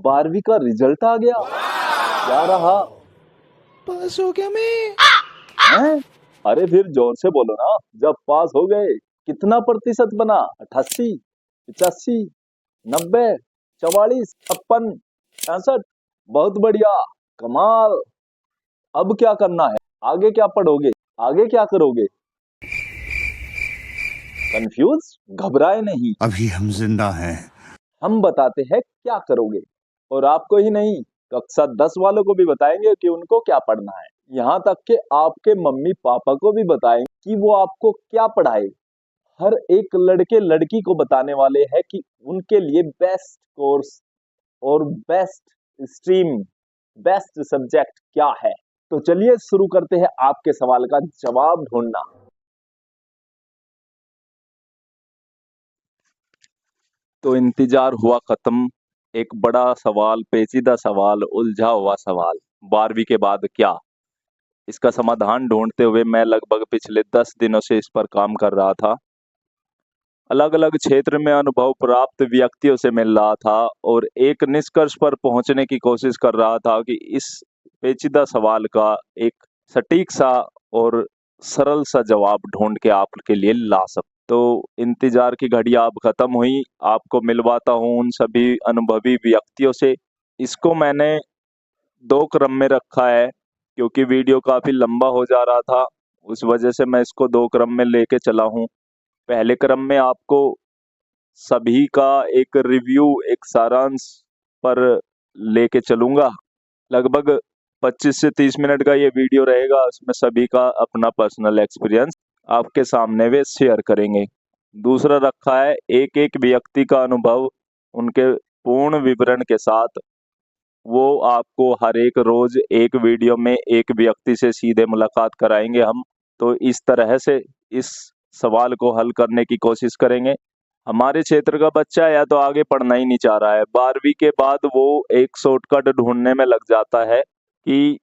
12वीं का रिजल्ट आ गया। क्या रहा? पास हो गया मैं। हैं? अरे फिर जोर से बोलो ना। जब पास हो गए कितना प्रतिशत बना? 88, 85, 90, 44, 56, 65? बहुत बढ़िया, कमाल। अब क्या करना है? आगे क्या पढ़ोगे? आगे क्या करोगे? कंफ्यूज? घबराए नहीं, अभी हम जिंदा हैं। हम बताते हैं क्या करोगे। और आपको ही नहीं, कक्षा 10 वालों को भी बताएंगे कि उनको क्या पढ़ना है। यहाँ तक कि आपके मम्मी पापा को भी बताएंगे कि वो आपको क्या पढ़ाए। हर एक लड़के लड़की को बताने वाले हैं कि उनके लिए बेस्ट कोर्स और बेस्ट स्ट्रीम, बेस्ट सब्जेक्ट क्या है। तो चलिए शुरू करते हैं आपके सवाल का जवाब ढूंढना। तो इंतजार हुआ खत्म। एक बड़ा सवाल, पेचीदा सवाल, उलझा हुआ सवाल। 12वीं के बाद क्या? इसका समाधान ढूंढते हुए मैं लगभग पिछले 10 दिनों से इस पर काम कर रहा था। अलग अलग क्षेत्र में अनुभव प्राप्त व्यक्तियों से मिल रहा था और एक निष्कर्ष पर पहुंचने की कोशिश कर रहा था कि इस पेचीदा सवाल का एक सटीक सा और सरल सा जवाब ढूंढ के आपके लिए ला सकूं। तो इंतजार की घड़ी अब खत्म हुई। आपको मिलवाता हूं उन सभी अनुभवी व्यक्तियों से। इसको मैंने 2 क्रम में रखा है क्योंकि वीडियो काफी लंबा हो जा रहा था। उस वजह से मैं इसको 2 क्रम में लेके चला हूं। पहले क्रम में आपको सभी का एक रिव्यू, एक सारांश पर लेके चलूंगा। लगभग 25 से 30 मिनट का ये वीडियो रहेगा। उसमें सभी का अपना पर्सनल एक्सपीरियंस आपके सामने वे शेयर करेंगे। दूसरा रखा है एक एक व्यक्ति का अनुभव, उनके पूर्ण विवरण के साथ। वो आपको हर एक रोज एक वीडियो में एक व्यक्ति से सीधे मुलाकात कराएंगे हम। तो इस तरह से इस सवाल को हल करने की कोशिश करेंगे। हमारे क्षेत्र का बच्चा या तो आगे पढ़ना ही नहीं चाह रहा है। 12वीं के बाद वो एक शॉर्टकट ढूंढने में लग जाता है कि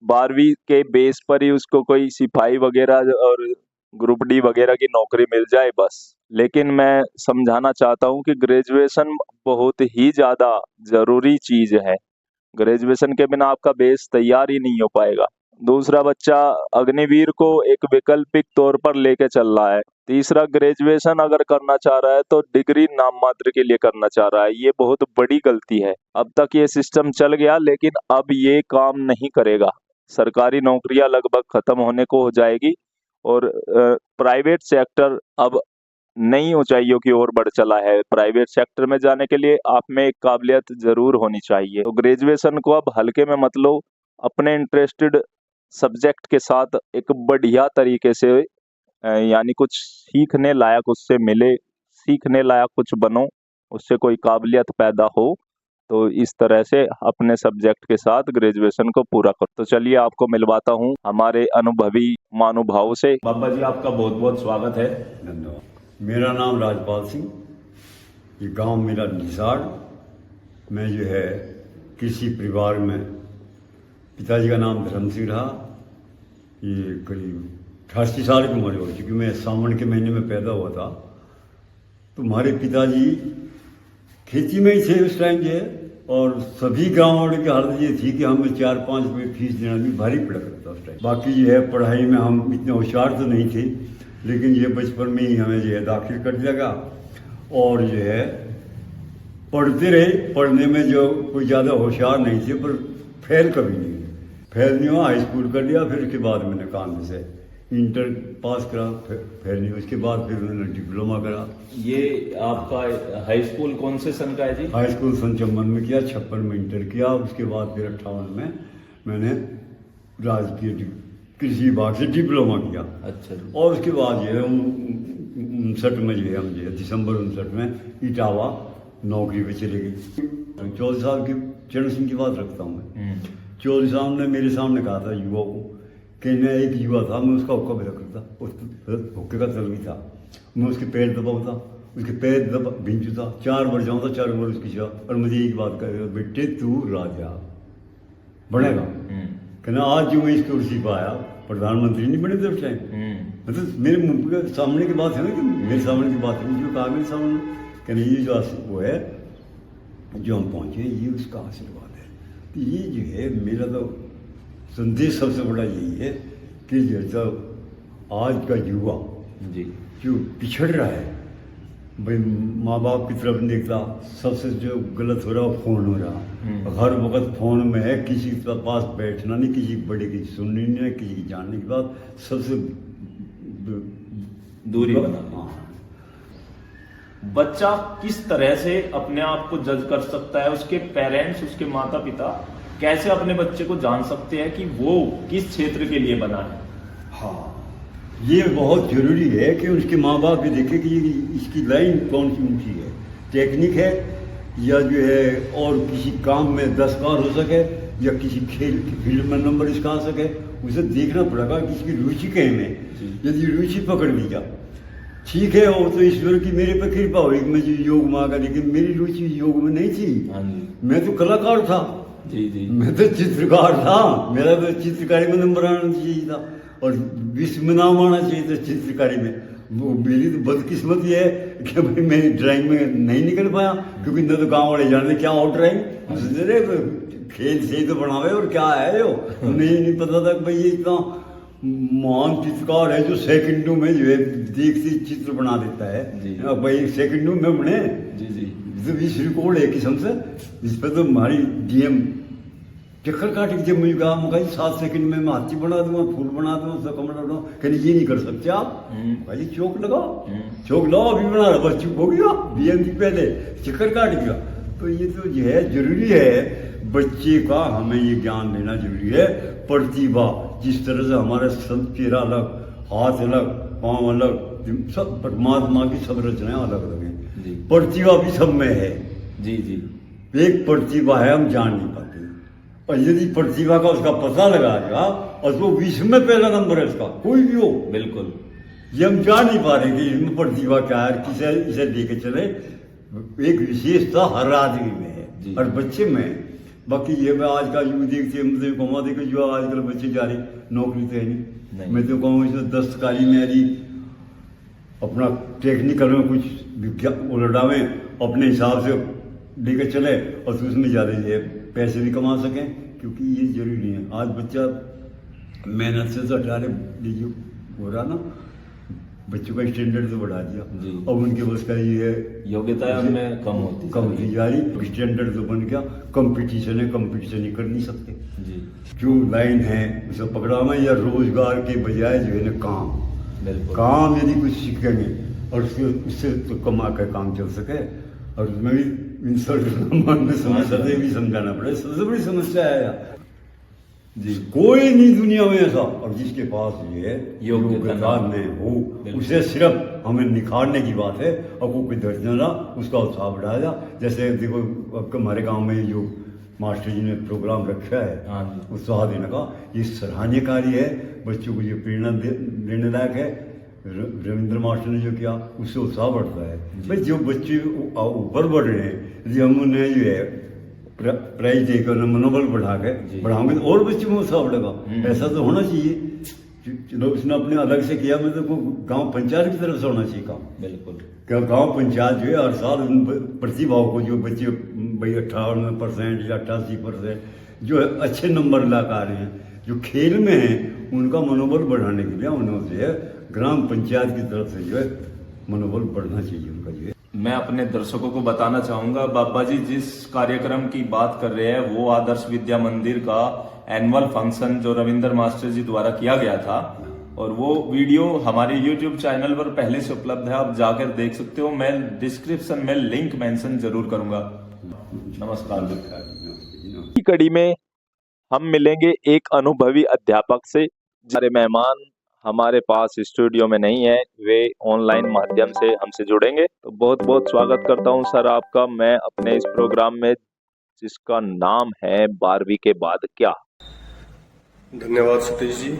12वीं के बेस पर ही उसको कोई सिपाही वगैरह और ग्रुप डी वगैरह की नौकरी मिल जाए बस। लेकिन मैं समझाना चाहता हूँ कि ग्रेजुएशन बहुत ही ज्यादा जरूरी चीज है। ग्रेजुएशन के बिना आपका बेस तैयार ही नहीं हो पाएगा। दूसरा बच्चा अग्निवीर को एक वैकल्पिक तौर पर लेके चल रहा है। तीसरा ग्रेजुएशन अगर करना चाह रहा है तो डिग्री नाम मात्र के लिए करना चाह रहा है। ये बहुत बड़ी गलती है। अब तक ये सिस्टम चल गया लेकिन अब ये काम नहीं करेगा। सरकारी नौकरियां लगभग खत्म होने को हो जाएगी और प्राइवेट सेक्टर अब नई ऊंचाइयों की ओर बढ़ चला है। प्राइवेट सेक्टर में जाने के लिए आप में एक काबिलियत जरूर होनी चाहिए। तो ग्रेजुएशन को अब हल्के में मत लो। अपने इंटरेस्टेड सब्जेक्ट के साथ एक बढ़िया तरीके से यानी कुछ सीखने लायक उससे मिले, सीखने लायक कुछ बनो, उससे कोई काबिलियत पैदा हो। तो इस तरह से अपने सब्जेक्ट के साथ ग्रेजुएशन को पूरा करो। तो चलिए आपको मिलवाता हूँ हमारे अनुभवी महानुभावों से। बाबा जी आपका बहुत बहुत स्वागत है। धन्यवाद। मेरा नाम राजपाल सिंह, ये गांव मेरा निसार। मैं जो है कृषि परिवार में, पिताजी का नाम धर्म सिंह रहा। ये करीब 88 साल की उम्र हो चुकी। मैं सावन के महीने में पैदा हुआ था। तो हमारे पिताजी खेती में ही थे उस टाइम जो है। और सभी गाँव वालों की हालत ये थी कि हमें 4-5 रुपये फीस देना भी भारी पड़ा करता उस टाइम। बाकी जो है पढ़ाई में हम इतने होशियार तो नहीं थे, लेकिन ये बचपन में ही हमें जो है दाखिल कर दिया गया और जो है पढ़ते रहे। पढ़ने में जो कोई ज़्यादा होशियार नहीं थे, पर फेल कभी नहीं। फेल नहीं हुआ, हाई स्कूल कर लिया। फिर उसके बाद मैंने कानपुर से इंटर पास करा, फेल नहीं। उसके बाद फिर मैंने डिप्लोमा करा। ये आपका हाई स्कूल कौन से सन का है जी? हाई स्कूल सन 54 में किया, 56 में इंटर किया। उसके बाद फिर 58 में मैंने राजकीय कृषि विभाग से डिप्लोमा किया। अच्छा जी। और उसके बाद जो है 59 में जो है हम जो है दिसंबर 59 में इटावा नौकरी पे चले गए। 14 साल की चरण सिंह की बात रखता हूँ मैं। 14 साल ने मेरे सामने कहा था युवा को कि मैं एक युवा था, मैं उसका हुक्का भी रखता, उस हुक्के का तल भी था। मैं उसके पैर दबाता, उसके पैर दबा भिंचता, 4 बार जाऊँगा, 4 बार उसकी जा। और मुझे एक बात कह, बेटे तू राजा बनेगा। कहना आज जो मैं इस कुर्सी पर आया, प्रधानमंत्री नहीं बने थे उस टाइम। मतलब मेरे मुंह के सामने की बात है ना, कि मेरे सामने की बात है। मुझे कहा मेरे सामने कहना ये जो वो है जो हम पहुँचे ये उसका आशीर्वाद है। तो ये जो है मेरा तो संदेश सबसे बड़ा यही है कि जैसा आज का युवा जी जो पिछड़ रहा है, भाई माँ बाप की तरफ नहीं देखता, सबसे जो गलत हो रहा है फ़ोन हो रहा, हर वक्त फ़ोन में है, किसी के पास बैठना नहीं, किसी बड़े की सुननी नहीं, किसी की जानने की बात, सबसे दूरी बना ली। हाँ। बच्चा किस तरह से अपने आप को जज कर सकता है, उसके पेरेंट्स, उसके माता पिता कैसे अपने बच्चे को जान सकते हैं कि वो किस क्षेत्र के लिए बना है? हाँ, ये बहुत जरूरी है कि उसके माँ बाप भी देखें कि इसकी लाइन कौन सी ऊंची है, टेक्निक है या जो है और किसी काम में 10 बार हो सके या किसी खेल फील्ड में नंबर इसका आ सके, उसे देखना पड़ेगा कि इसकी रुचि कहीं में। यदि रुचि पकड़ ली जा, ठीक है, वो तो ईश्वर की मेरे पे कृपा हुई कि मैं जो योग मांगा, लेकिन मेरी रुचि योग में नहीं थी। मैं तो कलाकार था, जी मैं तो चित्रकार था, मेरा तो चित्रकारी में नंबर आना चाहिए था और विश्व में नाम आना चाहिए था चित्रकारी में। वो मेरी तो बदकिस्मती है कि भाई मैं ड्राइंग में नहीं निकल पाया, क्योंकि न तो गाँव वाले जानते क्या हो ड्राइंग, खेल से ही तो बनावे और क्या है वो, नहीं पता था कि भाई ये इतना महान चित्रकार है जो सेकंडों में जो है देखते चित्र बना देता है। अब भाई सेकंडों में बने जी तो विश्व रिकॉर्ड है किस्म से, इस पर तो हमारी डीएम चक्कर काट के जब मुझे कहा, मुझे 7 सेकंड में मैं हाथी बना दूंगा, फूल बना दूंगा, उसका कमरा बनाऊँ, कहने ये नहीं कर सकते आप, भाई चौक लगाओ, चौक लाओ, अभी बना रहा, बस चुप हो गया, डीएम की पहले चक्कर काट गया। तो ये तो जो है जरूरी है बच्चे का, हमें ये ज्ञान देना जरूरी है। प्रतिभा जिस तरह से हमारे सब चेहरा अलग, हाथ अलग, पाँव अलग, सब परमात्मा की सब रचनाएं अलग अलग हैं, प्रतिभा भी सब में है। जी एक प्रतिभा है, हम जान नहीं पाते, और यदि प्रतिभा का उसका पता लगा दिया और वो विश्व में पहला नंबर है उसका, कोई भी हो, बिल्कुल, ये हम जान नहीं पा रहे कि इसमें प्रतिभा क्या है, किसे इसे लेके चले। एक विशेषता हर आदमी में है, हर बच्चे में है। बाकी ये मैं आज का युग देखते मतलब कमा देखे जो आजकल बच्चे जा रहे, नौकरी तो है नहीं। मैं तो कहूँ इसमें दस्तकारी में यदि अपना टेक्निकल में कुछ विज्ञान उलटावें, अपने हिसाब से लेकर चले और तो उसमें ज़्यादा ये पैसे भी कमा सकें, क्योंकि ये जरूरी है। आज बच्चा मेहनत से तो लीजिए हो रहा ना, बच्चों का स्टैंडर्ड तो बढ़ा दिया, अब उनके बस का ये योग्यता उनमें कम होती जा रही, स्टैंडर्ड तो बन गया, कंपटीशन है, कंपटीशन ही कर नहीं सकते जी। जो लाइन है उसे पकड़ा में, या रोजगार के बजाय जो है ना काम, काम यदि कुछ सीखेंगे और उससे तो कमा कर काम चल सके, और उसमें भी इंसल्ट मन में समस्या भी समझाना पड़े, सबसे बड़ी समस्या है यार जी। कोई नहीं दुनिया में ऐसा, और जिसके पास ये है योग्यता में हो, उसे सिर्फ हमें निखारने की बात है, और कोई दर्जन रहा उसका उत्साह बढ़ाया। जैसे देखो अब हमारे गांव में जो मास्टर जी ने प्रोग्राम रखा है उत्साह देने का, ये सराहनीय कार्य है, बच्चों को ये प्रेरणा देने लायक है। रविंद्र मास्टर ने जो किया उससे उत्साह बढ़ता है। भाई जो बच्चे ऊपर बढ़ रहे हैं, यदि हम उन्हें जो है प्राइज देकर मनोबल बढ़ा के बढ़ाओगे तो और बच्चों में उत्साह बढ़ेगा। ऐसा तो होना चाहिए। चलो उसने अपने अलग से किया, मतलब गांव पंचायत की तरफ से होना चाहिए काम। बिल्कुल, क्या गांव पंचायत जो है हर साल उन प्रतिभाओं को, जो बच्चे भाई 58% या 88% जो है अच्छे नंबर ला कर आ रहे हैं, जो खेल में हैं, उनका मनोबल बढ़ाने के लिए उन्होंने ग्राम पंचायत की तरफ से जो है मनोबल बढ़ना चाहिए उनका जो है। मैं अपने दर्शकों को बताना चाहूंगा, बाबा जी जिस कार्यक्रम की बात कर रहे हैं वो आदर्श विद्या मंदिर का एनुअल फंक्शन जो रविंद्र मास्टर जी द्वारा किया गया था, और वो वीडियो हमारे YouTube चैनल पर पहले से उपलब्ध है, आप जाकर देख सकते हो। मैं डिस्क्रिप्शन में लिंक मेंशन जरूर करूंगा। नमस्कार। की कड़ी में हम मिलेंगे एक अनुभवी अध्यापक से। हमारे मेहमान हमारे पास स्टूडियो में नहीं है, वे ऑनलाइन माध्यम से हमसे जुड़ेंगे। तो बहुत बहुत स्वागत करता हूं सर आपका मैं अपने इस प्रोग्राम में, जिसका नाम है 12वीं के बाद क्या। धन्यवाद सतीश जी,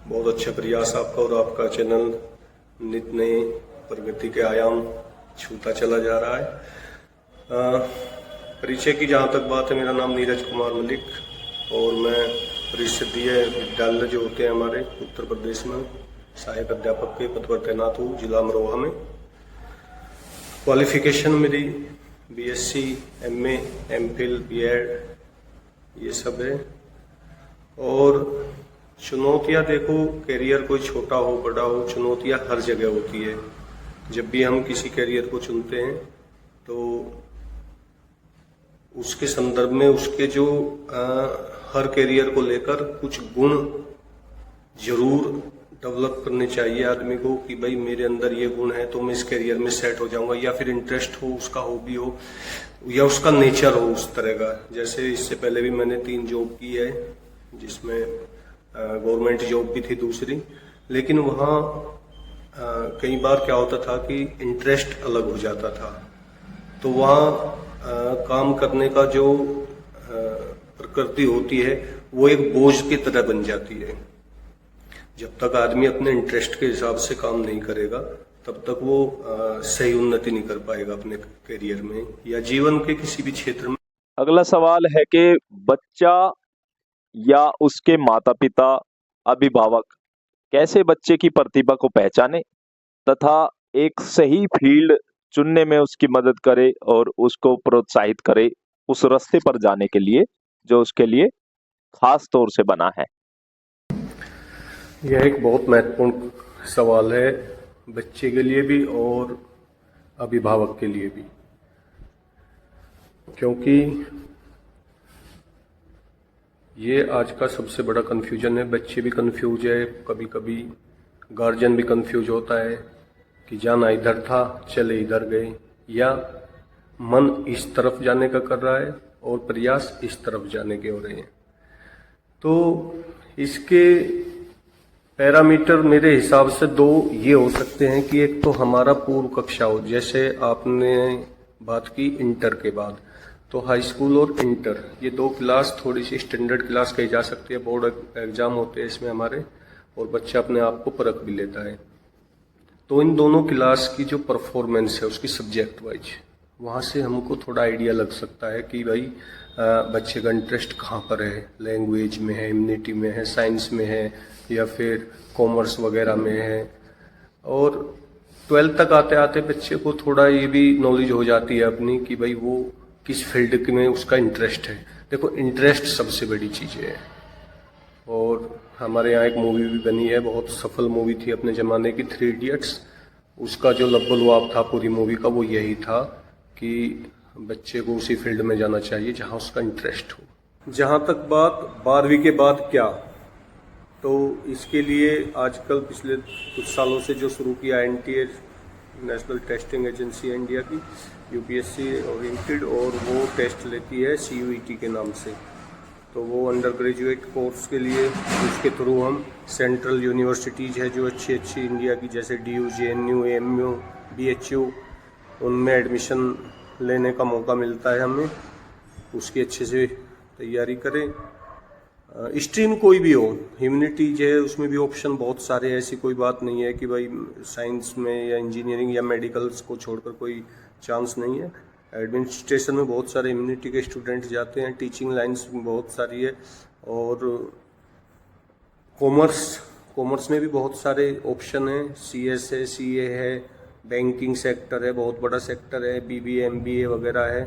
बहुत अच्छा प्रयास आपका, और आपका चैनल नित नई प्रगति के आयाम छूता चला जा रहा है। परिचय की जहाँ तक बात है, मेरा नाम नीरज कुमार मलिक, और मैं परिषदीय विद्यालय जो होते हैं हमारे उत्तर प्रदेश में सहायक अध्यापक के पद पर तैनात हूँ, जिला अमरोहा में। क्वालिफिकेशन मेरी बीएससी, एमए, एमफिल, बीएड, ये सब है। और चुनौतियां देखो, करियर कोई छोटा हो बड़ा हो, चुनौतियां हर जगह होती है। जब भी हम किसी करियर को चुनते हैं तो उसके संदर्भ में उसके जो हर करियर को लेकर कुछ गुण जरूर डेवलप करने चाहिए आदमी को कि भाई मेरे अंदर ये गुण है तो मैं इस करियर में सेट हो जाऊंगा, या फिर इंटरेस्ट हो, उसका हॉबी हो, या उसका नेचर हो उस तरह का। जैसे इससे पहले भी मैंने 3 जॉब की है, जिसमें गवर्नमेंट जॉब भी थी दूसरी, लेकिन वहाँ कई बार क्या होता था कि इंटरेस्ट अलग हो जाता था, तो वहाँ काम करने का जो प्रकृति होती है वो एक बोझ की तरह बन जाती है। जब तक आदमी अपने इंटरेस्ट के हिसाब से काम नहीं करेगा तब तक वो सही उन्नति नहीं कर पाएगा अपने करियर में या जीवन के किसी भी क्षेत्र में। अगला सवाल है कि बच्चा या उसके माता पिता, अभिभावक कैसे बच्चे की प्रतिभा को पहचाने तथा एक सही फील्ड चुनने में उसकी मदद करे और उसको प्रोत्साहित करे उस रास्ते पर जाने के लिए जो उसके लिए खास तौर से बना है। यह एक बहुत महत्वपूर्ण सवाल है, बच्चे के लिए भी और अभिभावक के लिए भी, क्योंकि ये आज का सबसे बड़ा कंफ्यूजन है। बच्चे भी कंफ्यूज है, कभी कभी गार्जियन भी कंफ्यूज होता है कि जाना इधर था चले इधर गए, या मन इस तरफ जाने का कर रहा है और प्रयास इस तरफ जाने के हो रहे हैं। तो इसके पैरामीटर मेरे हिसाब से 2 ये हो सकते हैं कि एक तो हमारा पूर्व कक्षा हो, जैसे आपने बात की इंटर के बाद, तो हाई स्कूल और इंटर ये 2 क्लास थोड़ी सी स्टैंडर्ड क्लास कही जा सकती है। बोर्ड एग्जाम होते हैं इसमें हमारे, और बच्चा अपने आप को परख भी लेता है। तो इन दोनों क्लास की जो परफॉर्मेंस है उसकी सब्जेक्ट वाइज, वहाँ से हमको थोड़ा आइडिया लग सकता है कि भाई बच्चे का इंटरेस्ट कहाँ पर है, लैंग्वेज में है, ह्यूमैनिटी में है, साइंस में है, या फिर कॉमर्स वगैरह में है। और 12th तक आते आते बच्चे को थोड़ा ये भी नॉलेज हो जाती है अपनी कि भाई वो किस फील्ड में उसका इंटरेस्ट है। देखो, इंटरेस्ट सबसे बड़ी चीज़ है। और हमारे यहाँ एक मूवी भी बनी है, बहुत सफल मूवी थी अपने ज़माने की, 3 इडियट्स। उसका जो लब्बलवाब था पूरी मूवी का वो यही था कि बच्चे को उसी फील्ड में जाना चाहिए जहाँ उसका इंटरेस्ट हो। जहाँ तक बात 12वीं के बाद क्या, तो इसके लिए आजकल पिछले कुछ सालों से जो शुरू किया NTA, national testing agency India की, यूपीएससी ओरिएंटेड, और वो टेस्ट लेती है सीयूईटी के नाम से। तो वो अंडर ग्रेजुएट कोर्स के लिए उसके थ्रू हम सेंट्रल यूनिवर्सिटीज़ है जो अच्छी अच्छी इंडिया की, जैसे डीयू, जेएनयू, एएमयू, बीएचयू, उनमें एडमिशन लेने का मौका मिलता है हमें। उसकी अच्छे से तैयारी करें। स्ट्रीम कोई भी हो, ह्यूमैनिटीज है उसमें भी ऑप्शन बहुत सारे हैं। ऐसी कोई बात नहीं है कि भाई साइंस में या इंजीनियरिंग या मेडिकल्स को छोड़कर कोई चांस नहीं है। एडमिनिस्ट्रेशन में बहुत सारे ह्यूमैनिटी के स्टूडेंट जाते हैं, टीचिंग लाइन्स बहुत सारी है, और कॉमर्स में भी बहुत सारे ऑप्शन हैं। सीएस है, सीए है, बैंकिंग सेक्टर है, बहुत बड़ा सेक्टर है, बीबीए, एमबीए वगैरह है,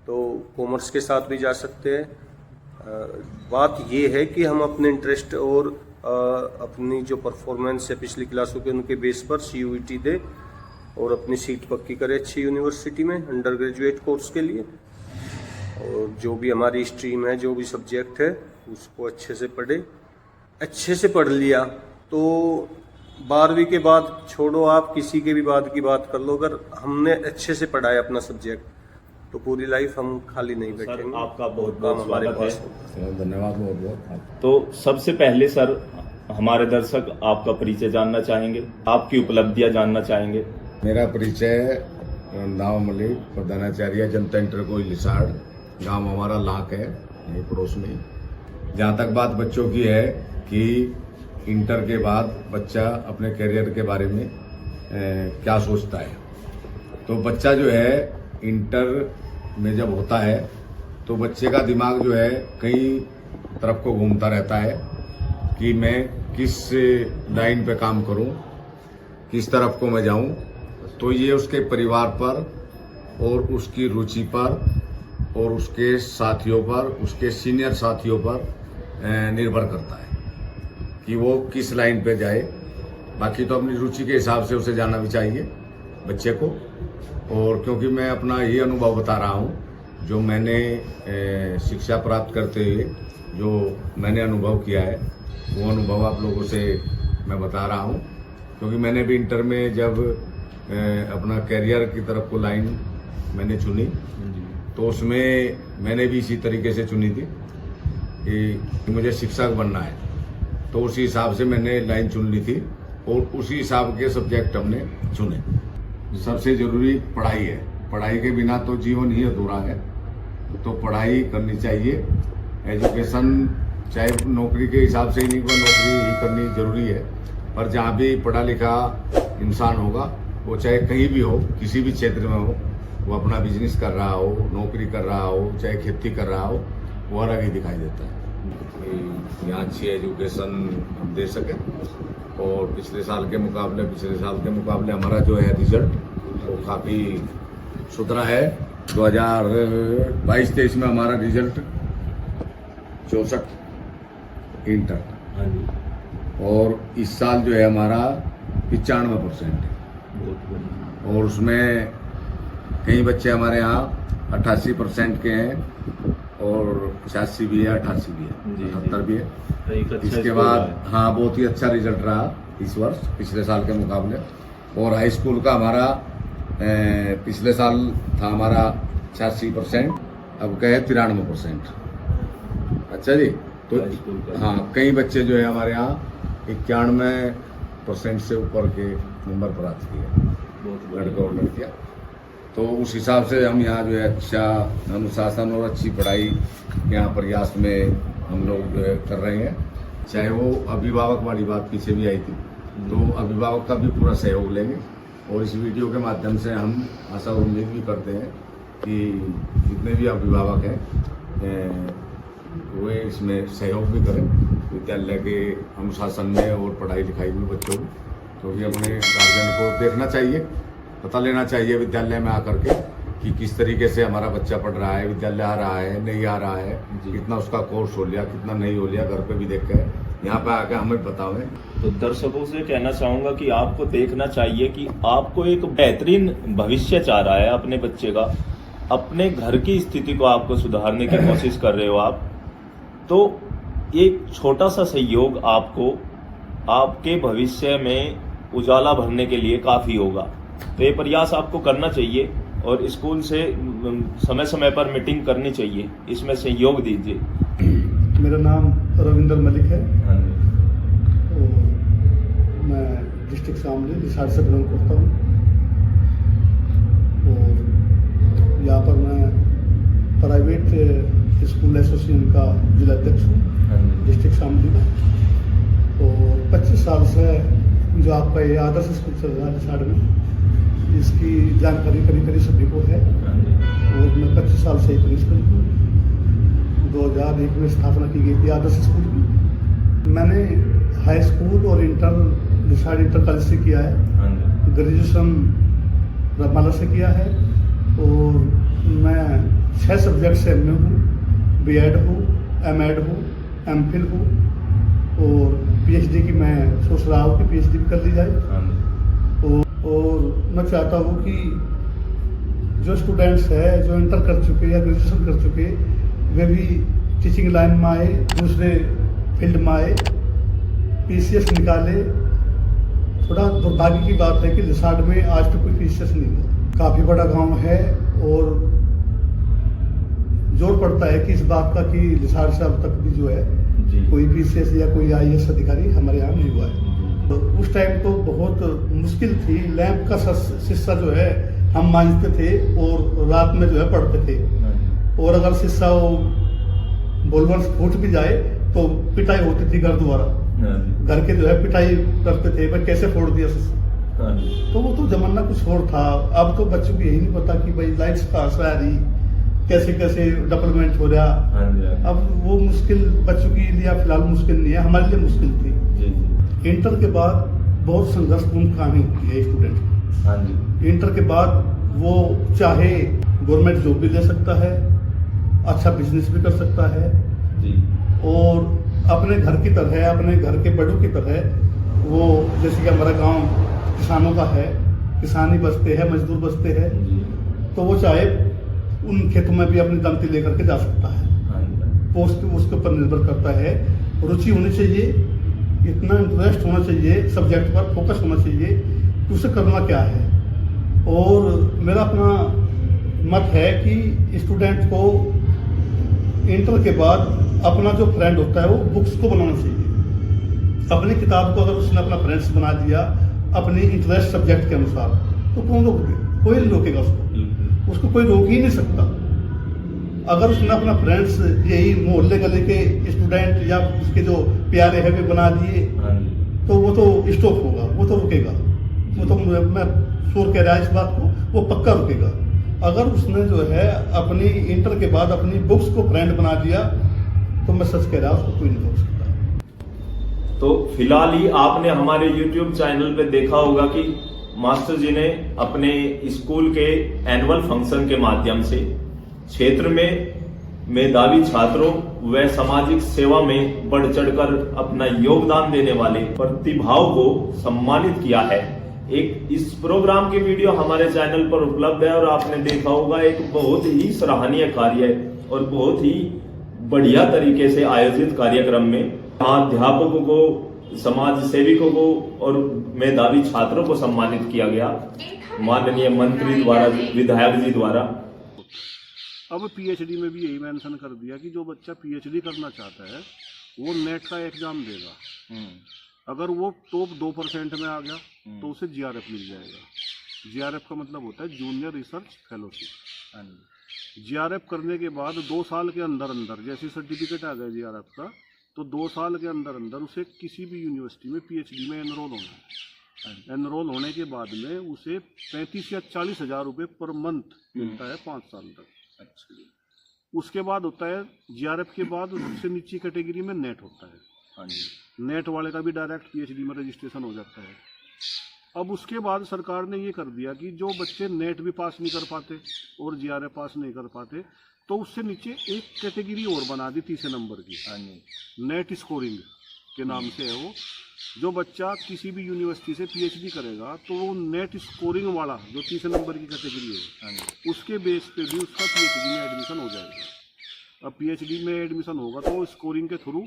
तो कॉमर्स के साथ भी जा सकते हैं। बात ये है कि हम अपने इंटरेस्ट और अपनी जो परफॉर्मेंस है पिछली क्लासों के उनके बेस पर सीयूईटी दे और अपनी सीट पक्की करे अच्छी यूनिवर्सिटी में अंडर ग्रेजुएट कोर्स के लिए। और जो भी हमारी स्ट्रीम है, जो भी सब्जेक्ट है, उसको अच्छे से पढ़े। अच्छे से पढ़ लिया तो 12वीं के बाद छोड़ो, आप किसी के भी बाद की बात कर लो, अगर हमने अच्छे से पढ़ा है अपना सब्जेक्ट तो पूरी लाइफ हम खाली नहीं बैठेंगे। आपका बहुत बहुत स्वागत है। धन्यवाद बहुत बहुत। तो सबसे पहले सर, हमारे दर्शक आपका परिचय जानना चाहेंगे, आपकी उपलब्धियां जानना चाहेंगे। मेरा परिचय नाम मलिक, प्रधानाचार्य जनता इंटर कॉलेज लिसाड़, गांव हमारा लाख है, यही पड़ोस में। जहाँ तक बात बच्चों की है कि इंटर के बाद बच्चा अपने करियर के बारे में क्या सोचता है, तो बच्चा जो है इंटर में जब होता है तो बच्चे का दिमाग जो है कई तरफ को घूमता रहता है कि मैं किस लाइन पे काम करूं, किस तरफ को मैं जाऊं। तो ये उसके परिवार पर और उसकी रुचि पर और उसके साथियों पर, उसके सीनियर साथियों पर निर्भर करता है कि वो किस लाइन पे जाए। बाकी तो अपनी रुचि के हिसाब से उसे जाना भी चाहिए बच्चे को। और क्योंकि मैं अपना ये अनुभव बता रहा हूँ जो मैंने शिक्षा प्राप्त करते हुए जो मैंने अनुभव किया है, वो अनुभव आप लोगों से मैं बता रहा हूँ। क्योंकि मैंने भी इंटर में जब अपना कैरियर की तरफ को लाइन मैंने चुनी, तो उसमें मैंने भी इसी तरीके से चुनी थी कि मुझे शिक्षक बनना है। तो उसी हिसाब से मैंने लाइन चुन ली थी और उसी हिसाब के सब्जेक्ट हमने चुने। सबसे जरूरी पढ़ाई है, पढ़ाई के बिना तो जीवन ही अधूरा है। तो पढ़ाई करनी चाहिए। एजुकेशन चाहे नौकरी के हिसाब से ही नहीं, वो नौकरी ही करनी जरूरी है, पर जहाँ भी पढ़ा लिखा इंसान होगा, वो चाहे कहीं भी हो, किसी भी क्षेत्र में हो, वो अपना बिजनेस कर रहा हो, नौकरी कर रहा हो, चाहे खेती कर रहा हो, वो अलग ही दिखाई देता है। यहाँ अच्छी एजुकेशन हम दे सकें और पिछले साल के मुकाबले हमारा जो है रिजल्ट वो काफ़ी सुधरा है। 2022-23 में हमारा रिजल्ट 64 इंटर और इस साल जो है हमारा 95% है। और उसमें कई बच्चे हमारे यहाँ 88% के हैं और 85 भी है, 88 भी है, 70 भी है। इसके बाद हाँ बहुत ही अच्छा रिजल्ट रहा इस वर्ष पिछले साल के मुकाबले। और हाई स्कूल का हमारा पिछले साल था हमारा 86%, अब क्या है 93%। अच्छा जी, तो हाँ कई बच्चे जो है हमारे यहाँ 91% से ऊपर के नंबर प्राप्त किए, लड़के और लड़कियाँ। तो उस हिसाब से हम यहाँ जो है अच्छा अनुशासन और अच्छी पढ़ाई यहाँ प्रयास में हम लोग जो है कर रहे हैं। चाहे वो अभिभावक वाली बात पीछे भी आई थी, तो अभिभावक का भी पूरा सहयोग लेंगे। और इस वीडियो के माध्यम से हम आशा और उम्मीद भी करते हैं कि जितने भी अभिभावक हैं वे इसमें सहयोग भी करें विद्यालय के अनुशासन में और पढ़ाई लिखाई में बच्चों को। क्योंकि अपने गार्जियन को देखना चाहिए, पता लेना चाहिए विद्यालय में आकर के कि किस तरीके से हमारा बच्चा पढ़ रहा है, विद्यालय आ रहा है नहीं आ रहा है, कितना उसका कोर्स हो लिया, कितना नहीं हो लिया, घर पे भी देख कर यहाँ पे आकर हमें बतावें। तो दर्शकों से कहना चाहूंगा कि आपको देखना चाहिए कि आपको एक बेहतरीन भविष्य चाह रहा है अपने बच्चे का, अपने घर की स्थिति को आपको सुधारने की कोशिश कर रहे हो आप, तो एक छोटा सा सहयोग आपको आपके भविष्य में उजाला भरने के लिए काफ़ी होगा। तो ये प्रयास आपको करना चाहिए और स्कूल से समय समय पर मीटिंग करनी चाहिए, इसमें सहयोग दीजिए। मेरा नाम रविंदर मलिक है हाँ जी। और मैं डिस्ट्रिक्ट शामली लिसाड़ से बिलोंग करता हूँ। और यहाँ पर मैं प्राइवेट स्कूल एसोसिएशन का जिला अध्यक्ष हूँ डिस्ट्रिक्ट शामली में। और 25 साल से जो आपका ये आदर्श स्कूल चल रहा है लिसाड़ में, इसकी जानकारी करीब सभी को है। और मैं 25 साल से ही प्रिंसिपल हूँ। 2001 में स्थापना की गई थी आदर्श स्कूल की। मैंने हाई स्कूल और इंटर लिसाड़ इंटर कॉलेज से किया है, ग्रेजुएशन रमाला से किया है। और मैं 6 सब्जेक्ट से एमए हूँ, बीएड हूँ, एमएड हूँ, एमफिल हूँ और पीएचडी की मैं सोच रहा हूँ कि पीएचडी भी कर ली जाए। और मैं चाहता हूँ कि जो स्टूडेंट्स है जो इंटर कर चुके या ग्रेजुएशन कर चुके, वे भी टीचिंग लाइन में आए, दूसरे फील्ड में आए, पीसीएस निकाले। थोड़ा दुर्भाग्य की बात है कि लिसाड़ में आज तक कोई पीसीएस नहीं है। काफ़ी बड़ा गांव है और जोर पड़ता है कि इस बात का कि लिसाड़ से अब तक भी जो है कोई पीसीएस या कोई आईएएस अधिकारी हमारे यहाँ नहीं हुआ है। तो उस टाइम तो बहुत मुश्किल थी। लैंप का शिक्षा जो है हम मांझते थे और रात में जो है पढ़ते थे। और अगर शिक्षा बोलवंश फूट भी जाए तो पिटाई होती थी घर द्वारा। घर के जो है पिटाई करते थे, भाई कैसे फोड़ दिया शिक्षा। तो वो तो जमाना कुछ और था। अब तो बच्चों को यही नहीं पता कि भाई लाइट्स कहाँ से आ रही, कैसे कैसे डेवलपमेंट हो रहा। अब वो मुश्किल बच्चों के लिए फिलहाल मुश्किल नहीं है, हमारे लिए मुश्किल थी। इंटर के बाद बहुत संघर्षपूर्ण कहानी होती है स्टूडेंट की। इंटर के बाद वो चाहे गवर्नमेंट जॉब भी ले सकता है, अच्छा बिजनेस भी कर सकता है जी। और अपने घर की तरह, अपने घर के बड़ों की तरह वो, जैसे कि हमारा गांव किसानों का है, किसानी बसते हैं, मजदूर बसते हैं, तो वो चाहे उन खेतों में भी अपनी दमती लेकर के जा सकता है। वो उसके ऊपर निर्भर करता है, रुचि होनी चाहिए, इतना इंटरेस्ट होना चाहिए, सब्जेक्ट पर फोकस होना चाहिए कि उसे करना क्या है। और मेरा अपना मत है कि स्टूडेंट को इंटर के बाद अपना जो फ्रेंड होता है वो बुक्स को बनाना चाहिए। अपनी किताब को अगर उसने अपना फ्रेंड्स बना दिया अपनी इंटरेस्ट सब्जेक्ट के अनुसार, तो कौन रोकेगा? कोई नहीं रोकेगा उसको कोई रोक ही नहीं सकता। अगर उसने अपना फ्रेंड्स यही मोहल्ले गले के स्टूडेंट या उसके जो प्यारे हैं वे बना दिए, तो वो तो स्टॉप होगा, वो तो रुकेगा। वो तो मैं श्योर कह रहा है इस बात को, वो पक्का रुकेगा। अगर उसने जो है अपनी इंटर के बाद अपनी बुक्स को फ्रेंड बना दिया, तो मैं सच कह रहा हूँ उसको कोई नहीं रोक सकता। तो फिलहाल ही आपने हमारे YouTube चैनल पे देखा होगा कि मास्टर जी ने अपने स्कूल के एनुअल फंक्शन के माध्यम से क्षेत्र में मेधावी छात्रों व सामाजिक सेवा में बढ़ चढ़कर अपना योगदान देने वाले प्रतिभाओं को सम्मानित किया है। एक इस प्रोग्राम की वीडियो हमारे चैनल पर उपलब्ध है और आपने देखा होगा, एक बहुत ही सराहनीय कार्य है और बहुत ही बढ़िया तरीके से आयोजित कार्यक्रम में अध्यापकों को, समाज सेविकों को और मेधावी छात्रों को सम्मानित किया गया माननीय मंत्री द्वारा, विधायक जी द्वारा। अब पीएचडी में भी यही मेंशन कर दिया कि जो बच्चा पीएचडी करना चाहता है वो नेट का एग्जाम देगा। अगर वो टॉप 2% में आ गया तो उसे जीआरएफ मिल जाएगा। जीआरएफ का मतलब होता है जूनियर रिसर्च फेलोशिप। जीआरएफ करने के बाद 2 साल के अंदर अंदर जैसे सर्टिफिकेट आ गया जीआरएफ का, तो 2 साल के अंदर अंदर उसे किसी भी यूनिवर्सिटी में पीएचडी में एनरोल होना है। एनरोल होने के बाद में उसे 35 या 40 हज़ार रुपये पर मंथ मिलता है 5 साल तक। उसके बाद होता है जीआरएफ के बाद सबसे नीची कैटेगरी में नेट होता है। नेट वाले का भी डायरेक्ट पीएचडी में रजिस्ट्रेशन हो जाता है। अब उसके बाद सरकार ने ये कर दिया कि जो बच्चे नेट भी पास नहीं कर पाते और जीआरएफ पास नहीं कर पाते, तो उससे नीचे एक कैटेगरी और बना दी 30 नंबर की, नेट स्कोरिंग के नाम से है वो। जो बच्चा किसी भी यूनिवर्सिटी से पीएचडी करेगा तो वो नेट स्कोरिंग वाला जो 30 नंबर की कैटेगरी है उसके बेस पे भी उसका पीएचडी में एडमिशन हो जाएगा। अब पीएचडी में एडमिशन होगा तो वो स्कोरिंग के थ्रू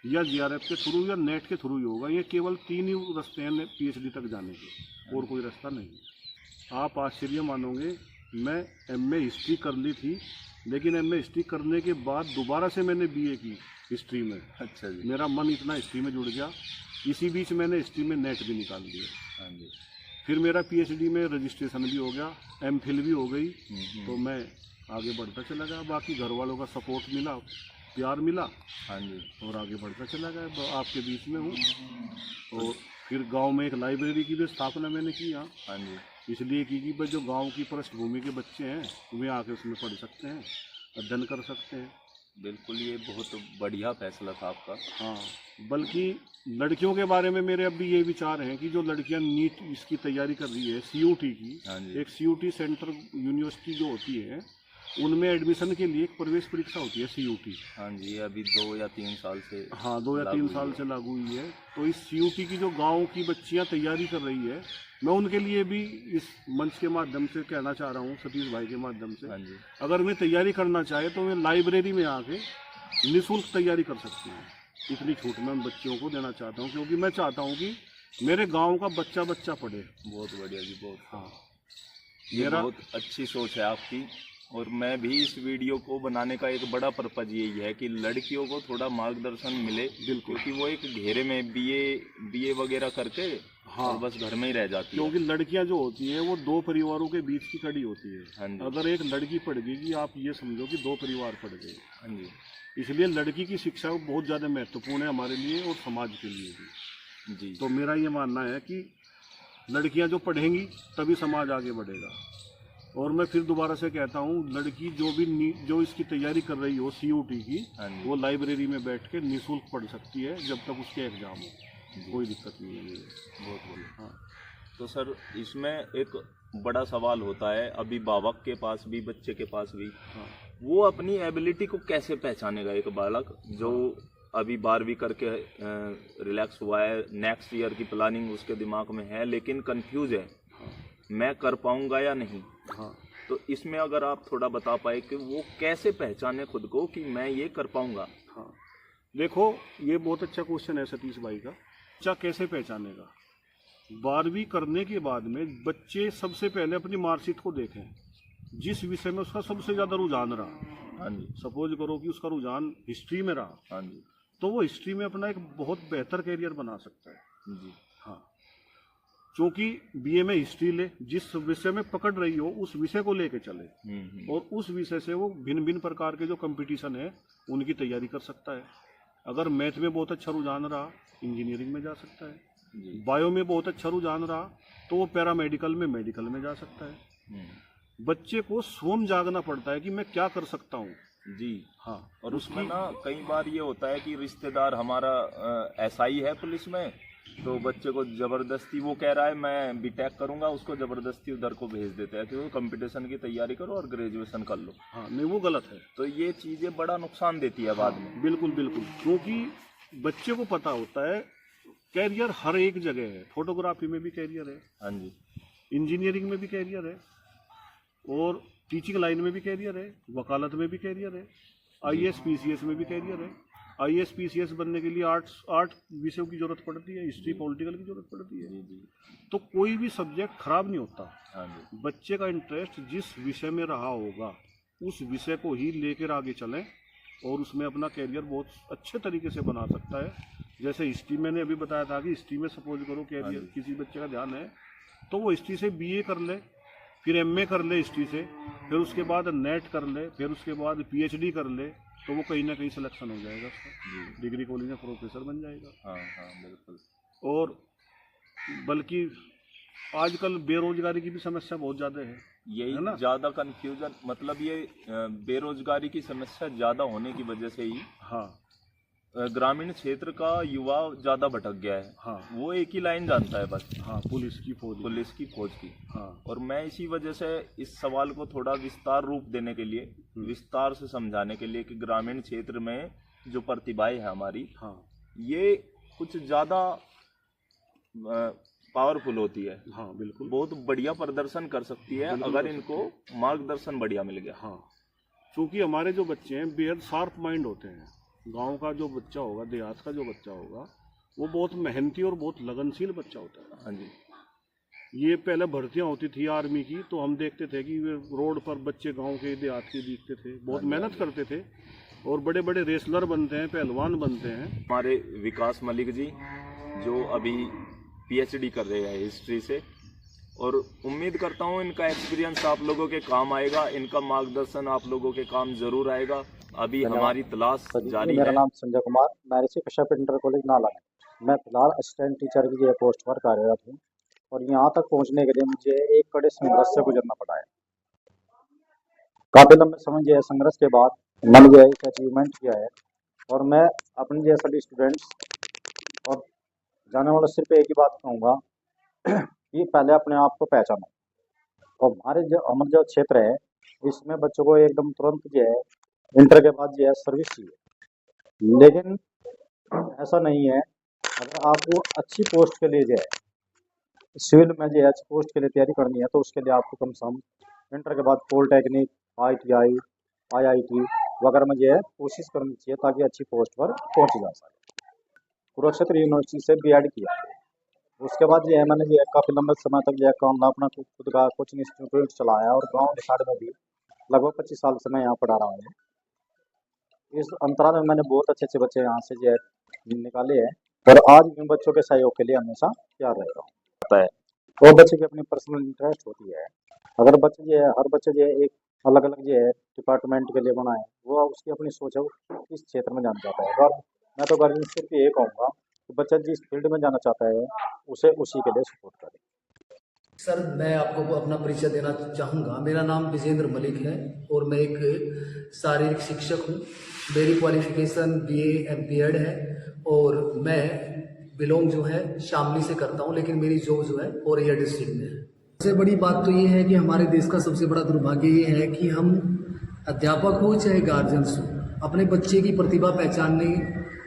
या जीआरएफ के थ्रू या नेट के थ्रू ही होगा। ये केवल 3 ही रास्ते हैं पीएचडी तक जाने के, और कोई रास्ता नहीं। आप आश्चर्य मानोगे, मैं एमए हिस्ट्री कर ली थी, लेकिन एमए हिस्ट्री करने के बाद दोबारा से मैंने बीए की हिस्ट्री में। अच्छा जी। मेरा मन इतना हिस्ट्री में जुड़ गया, इसी बीच मैंने हिस्ट्री में नेट भी निकाल दिया। हाँ जी। फिर मेरा पीएचडी में रजिस्ट्रेशन भी हो गया, एमफिल भी हो गई, तो मैं आगे बढ़ता चला गया। बाकी घर वालों का सपोर्ट मिला, प्यार मिला। हाँ जी। और आगे बढ़ता चला गया। तो आपके बीच में हूँ। और फिर गांव में एक लाइब्रेरी की भी स्थापना मैंने की यहाँ। हाँ जी। इसलिए की कि जो गांव की पृष्ठभूमि के बच्चे हैं वे आके उसमें पढ़ सकते हैं, अध्ययन कर सकते हैं। बिल्कुल, ये बहुत बढ़िया फैसला था आपका। हाँ, बल्कि लड़कियों के बारे में मेरे अब भी ये विचार हैं कि जो लड़कियां नीट इसकी तैयारी कर रही है, सीयूटी की, एक सीयूटी सेंटर यूनिवर्सिटी जो होती है उनमें एडमिशन के लिए एक प्रवेश परीक्षा होती है सीयूटी। हाँ जी, अभी 2 या 3 साल से, हाँ 2 या 3 साल से लागू हुई है। तो इस सीयूटी की जो गाँव की बच्चियाँ तैयारी कर रही है, मैं उनके लिए भी इस मंच के माध्यम से कहना चाह रहा हूँ, सतीश भाई के माध्यम से, अगर वे तैयारी करना चाहे तो वे लाइब्रेरी में आके निःशुल्क तैयारी कर सकते हैं। इतनी छूट मैं उन बच्चियों को देना चाहता हूँ, क्योंकि मैं चाहता हूँ कि मेरे गांव का बच्चा बच्चा पढ़े। बहुत बढ़िया जी, बहुत। हाँ, मेरा बहुत अच्छी सोच है आपकी। और मैं भी इस वीडियो को बनाने का एक बड़ा पर्पज यही है कि लड़कियों को थोड़ा मार्गदर्शन मिले, क्योंकि वो एक घेरे में बीए वगैरह करके और बस घर में ही रह जाती है। क्योंकि लड़कियां जो होती हैं वो 2 परिवारों के बीच की कड़ी होती है। अगर एक लड़की पढ़ गई, आप ये समझो कि 2 परिवार पढ़ गए। हाँ जी। इसलिए लड़की की शिक्षा बहुत ज़्यादा महत्वपूर्ण है हमारे लिए और समाज के लिए भी जी। तो मेरा ये मानना है कि लड़कियां जो पढ़ेंगी तभी समाज आगे बढ़ेगा। और मैं फिर दोबारा से कहता हूँ, लड़की जो इसकी तैयारी कर रही हो सीयूटी की, वो लाइब्रेरी में बैठ के निःशुल्क पढ़ सकती है जब तक उसके एग्जाम हो। कोई दिक्कत नहीं है। बहुत बढ़िया। हाँ, तो सर इसमें एक बड़ा सवाल होता है अभिभावक के पास भी, बच्चे के पास भी। वो अपनी एबिलिटी को कैसे पहचानेगा? एक बालक जो अभी 12वीं करके रिलैक्स हुआ है, नेक्स्ट ईयर की प्लानिंग उसके दिमाग में है, लेकिन कंफ्यूज है मैं कर पाऊंगा या नहीं। तो इसमें अगर आप थोड़ा बता पाए कि वो कैसे पहचाने खुद को कि मैं ये कर पाऊंगा। देखो, ये बहुत अच्छा क्वेश्चन है सतीश भाई का। बच्चा कैसे पहचानेगा? 12वीं करने के बाद में बच्चे सबसे पहले अपनी मार्कशीट को देखें, जिस विषय में उसका सबसे ज्यादा रुझान रहा। हाँ जी। सपोज करो कि उसका रुझान हिस्ट्री में रहा। हाँ जी। तो वो हिस्ट्री में अपना एक बहुत बेहतर करियर बना सकता है जी। हाँ, क्योंकि बीए में हिस्ट्री ले, जिस विषय में पकड़ रही हो उस विषय को लेके चले, और उस विषय से वो भिन्न भिन्न प्रकार के जो कंपटीशन है उनकी तैयारी कर सकता है। अगर मैथ में बहुत अच्छा रुझान रहा, इंजीनियरिंग में जा सकता है। बायो में बहुत अच्छा रुझान रहा तो वो पैरामेडिकल में, मेडिकल में जा सकता है। बच्चे को स्वयं जागना पड़ता है कि मैं क्या कर सकता हूँ। जी हाँ, और उसमें ना कई बार ये होता है कि रिश्तेदार हमारा एसआई है पुलिस में, तो बच्चे को जबरदस्ती, वो कह रहा है मैं बीटेक करूंगा, उसको जबरदस्ती उधर को भेज देते हैं कि वो कंपटीशन की तैयारी करो और ग्रेजुएशन कर लो। हाँ, नहीं, वो गलत है। तो ये चीजें बड़ा नुकसान देती है बाद में। बिल्कुल बिल्कुल, क्योंकि बच्चे को पता होता है कैरियर हर एक जगह है। फोटोग्राफी में भी कैरियर है, हाँ जी, इंजीनियरिंग में भी कैरियर है, और टीचिंग लाइन में भी कैरियर है, वकालत में भी कैरियर है, आईएएस पीसीएस में भी कैरियर है। आईएएस पीसीएस बनने के लिए आठ विषयों की जरूरत पड़ती है, हिस्ट्री पॉलिटिकल की जरूरत पड़ती है। तो कोई भी सब्जेक्ट खराब नहीं होता। हाँ जी। बच्चे का इंटरेस्ट जिस विषय में रहा होगा उस विषय को ही लेकर आगे चलें, और उसमें अपना कैरियर बहुत अच्छे तरीके से बना सकता है। जैसे हिस्ट्री मैंने अभी बताया था कि हिस्ट्री में सपोज करो कैरियर किसी बच्चे का ध्यान है तो वो हिस्ट्री से बीए कर ले, फिर एमए कर ले हिस्ट्री से, फिर उसके बाद नेट कर ले, फिर उसके बाद पीएचडी कर ले, तो वो कहीं ना कहीं सिलेक्शन हो जाएगा उसका, डिग्री कॉलेज में प्रोफेसर बन जाएगा। हाँ हाँ बिल्कुल। और बल्कि आजकल बेरोजगारी की भी समस्या बहुत ज़्यादा है, यही है ना? ज्यादा कंफ्यूजन, मतलब ये बेरोजगारी की समस्या ज्यादा होने की वजह से ही हाँ ग्रामीण क्षेत्र का युवा ज्यादा भटक गया है। हाँ वो एक ही लाइन जानता है बस, हाँ, पुलिस की फौज। पुलिस की खोज की। हाँ और मैं इसी वजह से इस सवाल को थोड़ा विस्तार रूप देने के लिए, विस्तार से समझाने के लिए कि ग्रामीण क्षेत्र में जो प्रतिभाएं है हमारी, हाँ ये कुछ ज्यादा पावरफुल होती है। हाँ बिल्कुल, बहुत बढ़िया प्रदर्शन कर सकती है अगर इनको मार्गदर्शन बढ़िया मिल गया। हाँ, क्योंकि हमारे जो बच्चे हैं बेहद शार्प माइंड होते हैं। गांव का जो बच्चा होगा, देहात का जो बच्चा होगा, वो बहुत मेहनती और बहुत लगनशील बच्चा होता है। हाँ जी। ये पहले भर्तियां होती थी आर्मी की, तो हम देखते थे कि वे रोड पर बच्चे गांव के देहात के दिखते थे, बहुत मेहनत करते थे और बड़े बड़े रेसलर बनते हैं, पहलवान बनते हैं। हमारे विकास मलिक जी जो अभी पीएचडी कर रहे हैं हिस्ट्री से, और उम्मीद करता हूँ इनका एक्सपीरियंस आप लोगों के काम आएगा, इनका मार्गदर्शन आप लोगों के काम जरूर आएगा। अभी हमारी तलाश जारी मेरा है। नाम संजय कुमार, मैं ऋषि कश्यप इंटर कॉलेज नाला में। मैं फिलहाल असिस्टेंट टीचर की जो पोस्ट पर कार्यरत हूँ, और यहाँ तक पहुँचने के लिए मुझे एक कड़े संघर्ष से गुजरना पड़ा है। काफी लंबे समय जो है संघर्ष के बाद मैंने जो है इस अचीवमेंट किया है, और मैं अपने जैसे सभी स्टूडेंट्स और जाने वालों सिर्फ एक ही बात कहूँगा कि पहले अपने आप को पहचानो। और हमारे जो क्षेत्र है इसमें बच्चों को एकदम तुरंत जो है इंटर के बाद जो है सर्विस चाहिए, लेकिन ऐसा नहीं है। अगर आपको अच्छी पोस्ट के लिए जो है सिविल में जो है अच्छी पोस्ट के लिए तैयारी करनी है, तो उसके लिए आपको कम से कम इंटर के बाद पॉलिटेक्निक, ITI, IIT वगैरह में जो है कोशिश करनी चाहिए, ताकि अच्छी पोस्ट पर पहुंच जा सके। कुरुक्षेत्र यूनिवर्सिटी से BEd किया, उसके बाद जो है मैंने जो है काफ़ी लंबे समय तक जो है अपना खुद का कोचिंग इंस्टीट्यूट चलाया, और गाँव निषाद में भी लगभग 25 साल से मैं यहाँ पढ़ा रहा हूँ। इस अंतराल में मैंने बहुत अच्छे अच्छे बच्चे यहाँ से जो है निकाले हैं, और आज इन बच्चों के सहयोग के लिए हमेशा तैयार रह रहा हूँ। वो बच्चे की अपनी पर्सनल इंटरेस्ट होती है। अगर बच्चे जो है, हर बच्चे जो है एक अलग अलग जो है डिपार्टमेंट के लिए बनाए, वो उसकी अपनी सोच है, वो किस क्षेत्र में जाना चाहता है। और मैं तो गार्जियन सिर्फ ये कहूँगा कि बच्चा जिस फील्ड में जाना चाहता है उसे उसी के लिए सपोर्ट करें। सर, मैं आपको अपना परिचय देना चाहूँगा। मेरा नाम विजेंद्र मलिक है और मैं एक शारीरिक शिक्षक हूँ। मेरी क्वालिफिकेशन BA MPEd है, और मैं बिलोंग जो है शामली से करता हूँ, लेकिन मेरी जॉब जो है औरैया डिस्ट्रिक्ट में है। सबसे बड़ी बात तो ये है कि हमारे देश का सबसे बड़ा दुर्भाग्य ये है कि हम अध्यापक हो चाहे गार्जियंस हो, अपने बच्चे की प्रतिभा पहचानने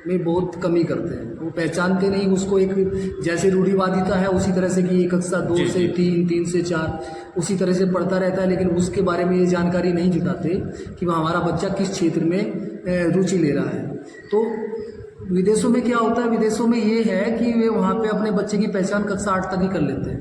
में बहुत कमी करते हैं। वो पहचानते नहीं, उसको एक जैसे रूढ़िवादिता है उसी तरह से कि 1 कक्षा 2 से 3, 3 से 4 उसी तरह से पढ़ता रहता है, लेकिन उसके बारे में ये जानकारी नहीं जुटाते कि वह हमारा बच्चा किस क्षेत्र में रुचि ले रहा है। तो विदेशों में क्या होता है, विदेशों में ये है कि वे वहाँ पे अपने बच्चे की पहचान कक्षा 8 तक ही कर लेते हैं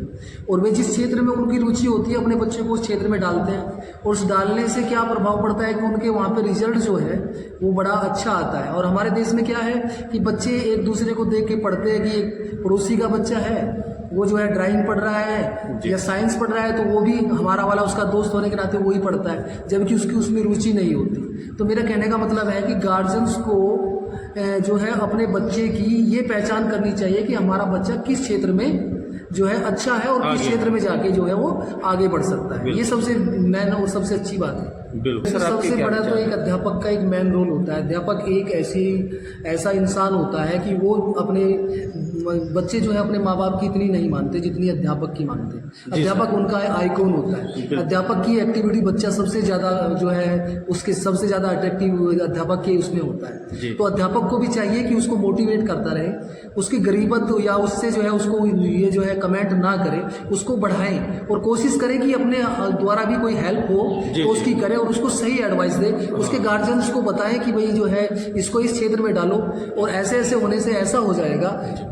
और वे जिस क्षेत्र में उनकी रुचि होती है अपने बच्चे को उस क्षेत्र में डालते हैं और उस डालने से क्या प्रभाव पड़ता है कि उनके वहाँ पे रिजल्ट जो है वो बड़ा अच्छा आता है। और हमारे देश में क्या है कि बच्चे एक दूसरे को देख के पढ़ते हैं कि एक पड़ोसी का बच्चा है वो जो है ड्राइंग पढ़ रहा है या साइंस पढ़ रहा है तो वो भी हमारा वाला उसका दोस्त होने के नाते वही पढ़ता है, जबकि उसकी उसमें रुचि नहीं होती। तो मेरा कहने का मतलब है कि गार्जियंस को जो है अपने बच्चे की ये पहचान करनी चाहिए कि हमारा बच्चा किस क्षेत्र में जो है अच्छा है और किस क्षेत्र में जाके जो है वो आगे बढ़ सकता है। ये सबसे मेन और सबसे अच्छी बात है। सबसे बड़ा तो एक अध्यापक का एक मेन रोल होता है। अध्यापक एक ऐसा इंसान होता है कि वो अपने बच्चे जो है अपने माँ बाप की इतनी नहीं मानते जितनी अध्यापक की मानते हैं। अध्यापक उनका आइकॉन होता है। अध्यापक की एक्टिविटी बच्चा सबसे ज़्यादा जो है उसके सबसे ज़्यादा अट्रैक्टिव अध्यापक के उसमें होता है। तो अध्यापक को भी चाहिए कि उसको मोटिवेट करता रहे, उसकी गरीबत या उससे जो है उसको ये जो है कमेंट ना करे, उसको बढ़ाएं और कोशिश करें कि अपने द्वारा भी कोई हेल्प हो तो उसकी करे और उसको सही एडवाइस दे। उसके गार्जियंस को बताएं कि भाई जो है इसको इस क्षेत्र में डालो और ऐसे ऐसे होने से ऐसा हो जाएगा।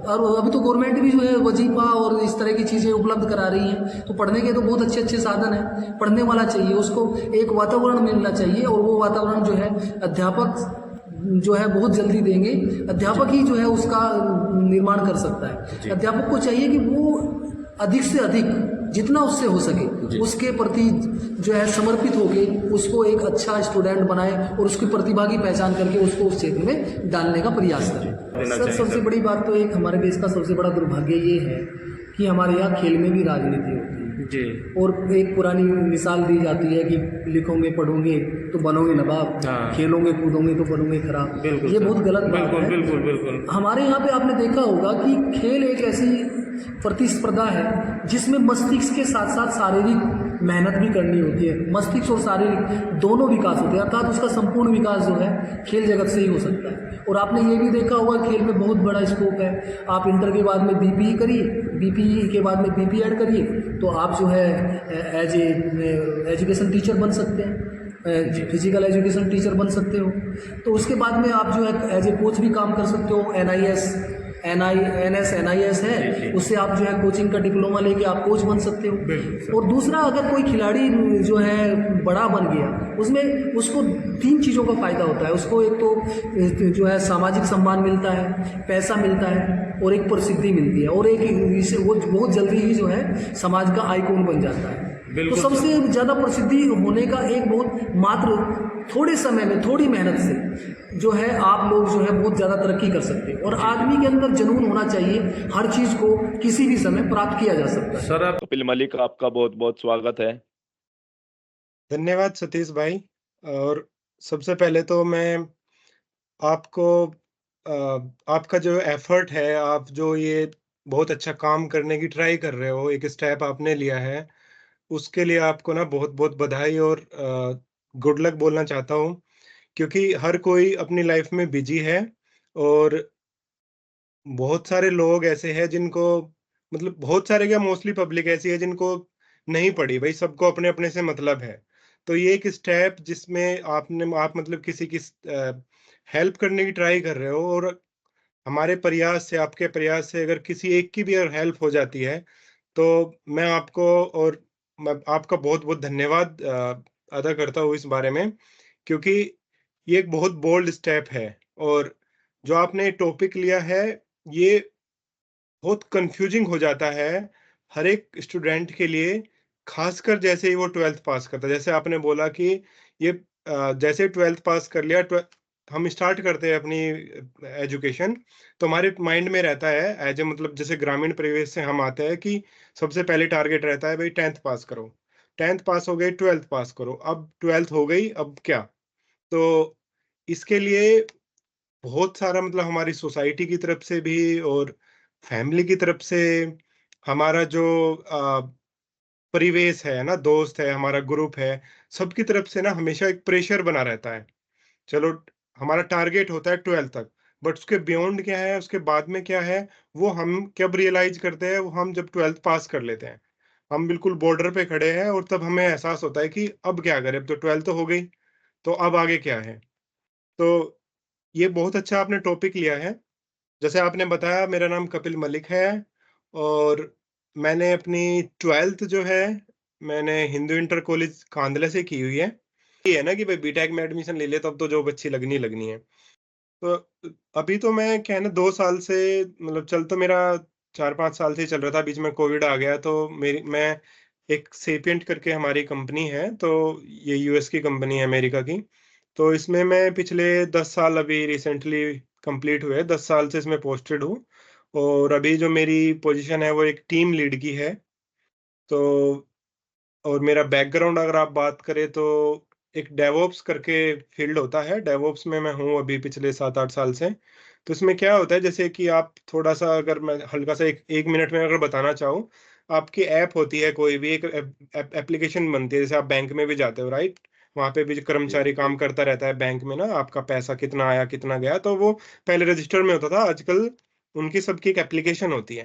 और अभी तो गवर्नमेंट भी जो है वजीफा और इस तरह की चीज़ें उपलब्ध करा रही है, तो पढ़ने के तो बहुत अच्छे अच्छे साधन है। पढ़ने वाला चाहिए, उसको एक वातावरण मिलना चाहिए और वो वातावरण जो है अध्यापक जो है बहुत जल्दी देंगे। अध्यापक ही जो है उसका निर्माण कर सकता है। अध्यापक को चाहिए कि वो अधिक से अधिक जितना उससे हो सके उसके प्रति जो है समर्पित होके उसको एक अच्छा स्टूडेंट बनाए और उसकी प्रतिभा की पहचान करके उसको उस क्षेत्र में डालने का प्रयास करें। सबसे बड़ी बात तो एक हमारे देश का सबसे बड़ा दुर्भाग्य ये है कि हमारे यहाँ खेल में भी राजनीति होती है जी। और एक पुरानी मिसाल दी जाती है कि लिखोगे पढ़ोगे तो बनोगे नवाब, खेलोगे कूदोगे तो बनोगे खराब। ये बहुत गलत बात है। बिल्कुल। हमारे यहाँ पे आपने देखा होगा कि खेल एक ऐसी प्रतिस्पर्धा है जिसमें मस्तिष्क के साथ साथ शारीरिक मेहनत भी करनी होती है। मस्तिष्क और शारीरिक दोनों विकास होते हैं, अर्थात उसका संपूर्ण विकास जो है खेल जगत से ही हो सकता है। और आपने ये भी देखा होगा खेल में बहुत बड़ा स्कोप है। आप इंटर के बाद में बीपीई करिए, बीपीई के बाद में बीपीएड करिए तो आप जो है एज एजुकेशन टीचर बन सकते हैं, फिजिकल एजुकेशन टीचर बन सकते हो। तो उसके बाद में आप जो है एज ए कोच भी काम कर सकते हो। NIS है, उससे आप जो है कोचिंग का डिप्लोमा लेके आप कोच बन सकते हो। और दूसरा, अगर कोई खिलाड़ी जो है बड़ा बन गया उसमें उसको 3 चीज़ों का फायदा होता है। उसको एक तो जो है सामाजिक सम्मान मिलता है, पैसा मिलता है और एक प्रसिद्धि मिलती है और एक वो बहुत जल्दी ही जो है समाज का आइकॉन बन जाता है। तो सबसे ज़्यादा प्रसिद्धि होने का एक बहुत मात्र थोड़े समय में थोड़ी मेहनत से जो है आप लोग जो है बहुत ज़्यादा तरक्की कर सकते हैं। और आदमी के अंदर जुनून होना चाहिए, हर चीज़ को किसी भी समय प्राप्त किया जा सकता है। सर कपिल मलिक, आपका बहुत बहुत स्वागत है। धन्यवाद सतीश भाई। और सबसे पहले तो मैं आपको आपका जो एफर्ट है, आप जो ये बहुत अच्छा काम करने की ट्राई कर रहे हो, एक स्टेप आपने लिया है, उसके लिए आपको ना बहुत बहुत बधाई और गुड लक बोलना चाहता हूँ। क्योंकि हर कोई अपनी लाइफ में बिजी है और बहुत सारे लोग ऐसे हैं जिनको मतलब बहुत सारे क्या मोस्टली पब्लिक ऐसी है जिनको नहीं पड़ी भाई, सबको अपने अपने से मतलब है। तो ये एक स्टेप जिसमें आप मतलब किसी की हेल्प करने की ट्राई कर रहे हो और हमारे प्रयास से, आपके प्रयास से अगर किसी एक की भी अगर हेल्प हो जाती है तो मैं आपको और मैं आपका बहुत बहुत धन्यवाद अदा करता हूँ इस बारे में। क्योंकि ये एक बहुत बोल्ड स्टेप है और जो आपने टॉपिक लिया है ये बहुत कंफ्यूजिंग हो जाता है हर एक स्टूडेंट के लिए, खासकर जैसे ही वो 12th पास करता है। जैसे आपने बोला कि ये जैसे 12th पास कर लिया, हम स्टार्ट करते हैं अपनी एजुकेशन, तो हमारे माइंड में रहता है एज ए मतलब जैसे ग्रामीण परिवेश से हम आते हैं कि सबसे पहले टारगेट रहता है भाई 10th पास करो, 10th पास हो गई 12th पास करो, अब 12th हो गई अब क्या। तो इसके लिए बहुत सारा मतलब हमारी सोसाइटी की तरफ से भी और फैमिली की तरफ से हमारा जो परिवेश है ना, दोस्त है, हमारा ग्रुप है, सबकी तरफ से ना हमेशा एक प्रेशर बना रहता है। चलो, हमारा टारगेट होता है 12th तक, बट उसके बियॉन्ड क्या है, उसके बाद में क्या है, वो हम कब रियलाइज करते हैं, वो हम जब 12th पास कर लेते हैं। हम बिल्कुल बॉर्डर पे खड़े हैं और तब हमें एहसास होता है कि अब क्या करें, अब तो 12th तो हो गई, तो अब आगे क्या है। तो ये बहुत अच्छा आपने टॉपिक लिया है। जैसे आपने बताया, मेरा नाम कपिल मलिक है और मैंने अपनी 12th जो है, मैंने हिंदू इंटर कॉलेज कांदला से की हुई है। ये है ना कि भाई बीटेक में एडमिशन ले लिया तब तो जॉब अच्छी लगनी ही लगनी है। तो अभी तो मैं क्या है ना, 2 साल से, मतलब चल तो मेरा 4-5 साल से ही चल रहा था, बीच में कोविड आ गया, तो मेरी मैं एक सेपिएंट करके हमारी कंपनी है, तो ये यूएस की कंपनी है, अमेरिका की। तो इसमें मैं पिछले 10 साल, अभी रिसेंटली कंप्लीट हुए, 10 साल से इसमें पोस्टेड हूँ। और अभी जो मेरी पोजीशन है वो एक टीम लीड की है। तो और मेरा बैकग्राउंड अगर आप बात करें तो एक डेवऑप्स करके फील्ड होता है, डेवऑप्स में मैं हूँ अभी पिछले 7-8 साल से। तो इसमें क्या होता है, जैसे कि आप थोड़ा सा, अगर मैं हल्का सा एक मिनट में अगर बताना चाहूँ, आपकी ऐप होती है, कोई भी एक एप्लीकेशन बनती है, जैसे आप बैंक में भी जाते हो, राइट? वहां पे भी जो जी कर्मचारी काम करता रहता है बैंक में ना, आपका पैसा कितना आया कितना गया, तो वो पहले रजिस्टर में होता था, आजकल उनकी सबकी एक एप्लीकेशन होती है।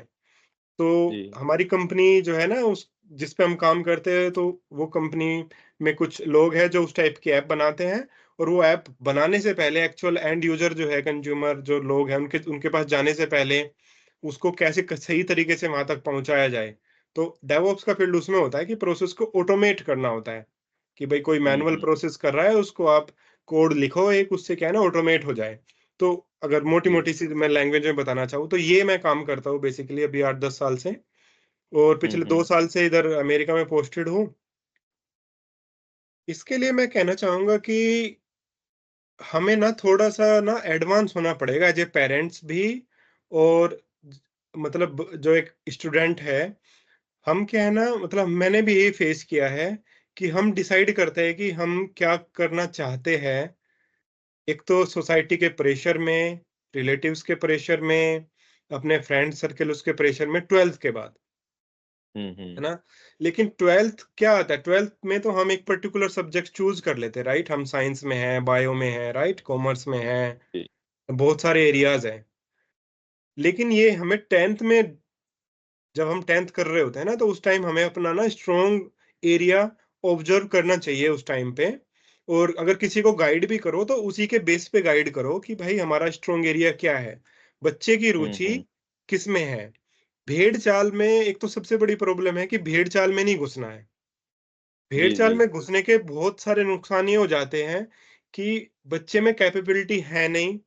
तो जी हमारी कंपनी जो है ना, उस जिस पे हम काम करते हैं, तो वो कंपनी में कुछ लोग हैं जो उस टाइप की ऐप बनाते हैं। और वो ऐप बनाने से पहले एक्चुअल एंड यूजर जो है, कंज्यूमर जो लोग हैं, उनके उनके पास जाने से पहले उसको कैसे सही तरीके से वहां तक पहुंचाया जाए। तो डेवऑप्स का फील्ड उसमें होता है कि प्रोसेस को ऑटोमेट करना होता है, कि भाई कोई मैनुअल हम्म। प्रोसेस कर रहा है, उसको आप कोड लिखो एक, उससे क्या है ना, ऑटोमेट हो जाए। तो अगर मोटी जी मोटी सी मैं लैंग्वेज में बताना चाहूँ, तो ये मैं काम करता हूँ बेसिकली अभी 8-10 साल से। और पिछले दो हम्म। साल से इधर अमेरिका में पोस्टेड हूँ। इसके लिए मैं कहना चाहूंगा कि हमें ना थोड़ा सा ना एडवांस होना पड़ेगा एज ए पेरेंट्स भी। और मतलब जो एक स्टूडेंट है, हम क्या है ना, मतलब मैंने भी यही फेस किया है कि हम डिसाइड करते हैं कि हम क्या करना चाहते हैं। एक तो सोसाइटी के प्रेशर में, रिलेटिव्स के प्रेशर में, अपने फ्रेंड सर्कल उसके प्रेशर में, 12th के बाद, है हम्म। ना। लेकिन 12th क्या आता है, 12th में तो हम एक पर्टिकुलर सब्जेक्ट चूज कर लेते हैं, राइट? हम साइंस में हैं, बायो में हैं, राइट, कॉमर्स में हैं, जी बहुत सारे एरियाज हैं। लेकिन ये हमें 10th में, जब हम 10th कर रहे होते हैं ना, तो उस टाइम हमें अपना ना स्ट्रॉन्ग एरिया ऑब्जर्व करना चाहिए उस टाइम पे। और अगर किसी को गाइड भी करो तो उसी के बेस पे गाइड करो कि भाई हमारा स्ट्रॉन्ग एरिया क्या है, बच्चे की रुचि हम्म। किस में है। भेड़ चाल में एक तो सबसे बड़ी प्रॉब्लम है कि भेड़ चाल में नहीं घुसना है। भेड़ जी चाल जी में घुसने के बहुत सारे नुकसान ये हो जाते हैं कि बच्चे में कैपेबिलिटी है नहीं,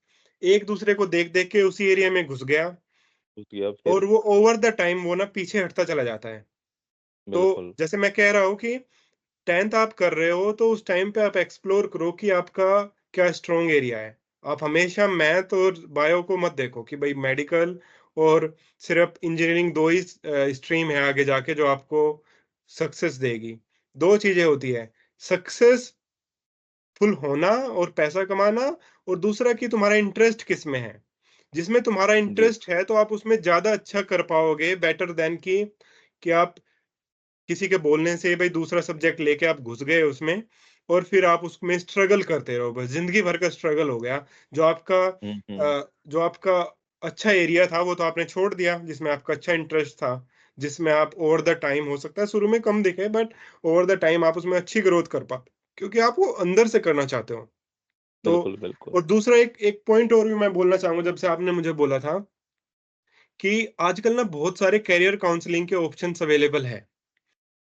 एक दूसरे को देख देख के उसी एरिया में घुस गया, हो गया फिर। और वो ओवर द टाइम वो ना पीछे हटता चला जाता है। तो बिल्कुल। जैसे मैं कह रहा हूँ कि 10th आप कर रहे हो, तो उस टाइम पे आप एक्सप्लोर करो कि आपका क्या स्ट्रॉन्ग एरिया है। आप हमेशा मैथ और बायो को मत देखो कि भाई मेडिकल और सिर्फ इंजीनियरिंग दो ही स्ट्रीम है आगे जाके जो आपको सक्सेस देगी। दो चीजें होती है, सक्सेस फुल होना और पैसा कमाना, और दूसरा कि तुम्हारा इंटरेस्ट किस में है। जिसमें तुम्हारा जी इंटरेस्ट है तो आप उसमें ज्यादा अच्छा कर पाओगे, बेटर देन कि आप किसी के बोलने से भाई दूसरा सब्जेक्ट लेके आप घुस गए उसमें, और फिर आप उसमें स्ट्रगल करते रहो, बस जिंदगी भर का स्ट्रगल हो गया। जो आपका हम्म। जो आपका अच्छा एरिया था वो तो आपने छोड़ दिया, जिसमें आपका अच्छा इंटरेस्ट था, जिसमें आप ओवर द टाइम, हो सकता है शुरू में कम दिखे, बट ओवर द टाइम आप उसमें अच्छी ग्रोथ कर पाते, क्योंकि आप वो अंदर से करना चाहते हो। तो बिल्कुल बिल्कुल। और दूसरा एक एक पॉइंट और भी मैं बोलना चाहूंगा, जब से आपने मुझे बोला था कि आजकल ना बहुत सारे करियर काउंसलिंग के ऑप्शंस अवेलेबल है,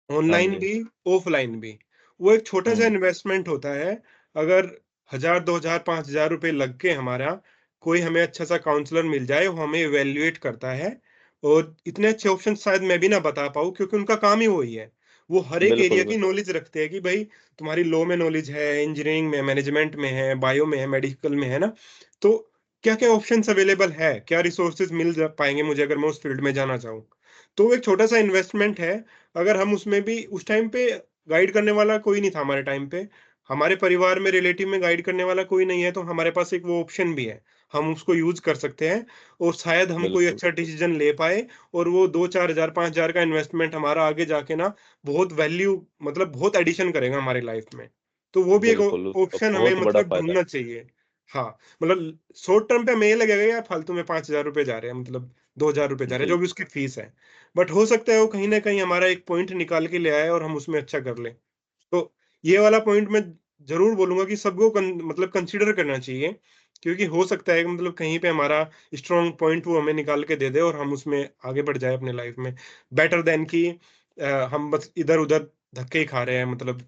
हाँ ऑनलाइन जी। भी, ऑफलाइन भी। वो एक छोटा सा हम्म। इन्वेस्टमेंट होता है। अगर 1,000, 2,000, 5,000 रुपए लग के हमारा कोई हमें अच्छा सा काउंसलर मिल जाए, वो हमें इवेल्युएट करता है। और इतने अच्छे ऑप्शन शायद मैं भी ना बता पाऊँ, क्योंकि उनका काम ही वही है। वो हर एक बिल्कुल एरिया की बिल्कुल। नॉलेज रखते हैं कि भाई तुम्हारी लॉ में नॉलेज है, इंजीनियरिंग में, मैनेजमेंट में है, बायो में है, मेडिकल में है ना। तो क्या क्या ऑप्शंस अवेलेबल है, क्या रिसोर्सेज पाएंगे मुझे अगर मैं उस फील्ड में जाना चाहूँ। तो वो एक छोटा सा इन्वेस्टमेंट है। अगर हम उसमें भी, उस टाइम पे गाइड करने वाला कोई नहीं था हमारे टाइम पे, हमारे परिवार में, रिलेटिव में गाइड करने वाला कोई नहीं है, तो हमारे पास एक वो ऑप्शन भी है। हम उसको यूज़ कर सकते हैं और शायद हम कोई बिल्कुल, अच्छा डिसीज़न ले पाएँ और वो 2-4 हज़ार 5 हज़ार का इन्वेस्टमेंट हमारा आगे जाके ना बहुत वैल्यू मतलब बहुत एडिशन करेगा हमारी लाइफ़ में। तो वो भी एक बिल्कुल, उसका ऑप्शन हमें बहुत बड़ा मतलब फ़ायदा ढूँढना चाहिए। हाँ, मतलब शॉर्ट टर्म पे हमें ये लगेगा यार फालतू में 5,000 रुपए जा रहे हैं मतलब 2,000 रुपए जा है। रहे हैं, जो भी उसकी फीस है। बट हो सकता है वो कहीं न कहीं हमारा एक पॉइंट निकाल के ले आए और हम उसमें अच्छा कर लें। तो ये वाला पॉइंट मैं ज़रूर बोलूँगा कि सबको मतलब कंसीडर करना चाहिए, क्योंकि हो सकता है कि मतलब कहीं पे हमारा स्ट्रॉन्ग पॉइंट वो हमें निकाल के दे दे और हम उसमें आगे बढ़ जाएँ अपने लाइफ में। बेटर दैन कि हम बस इधर-उधर धक्के ही खा रहे हैं, मतलब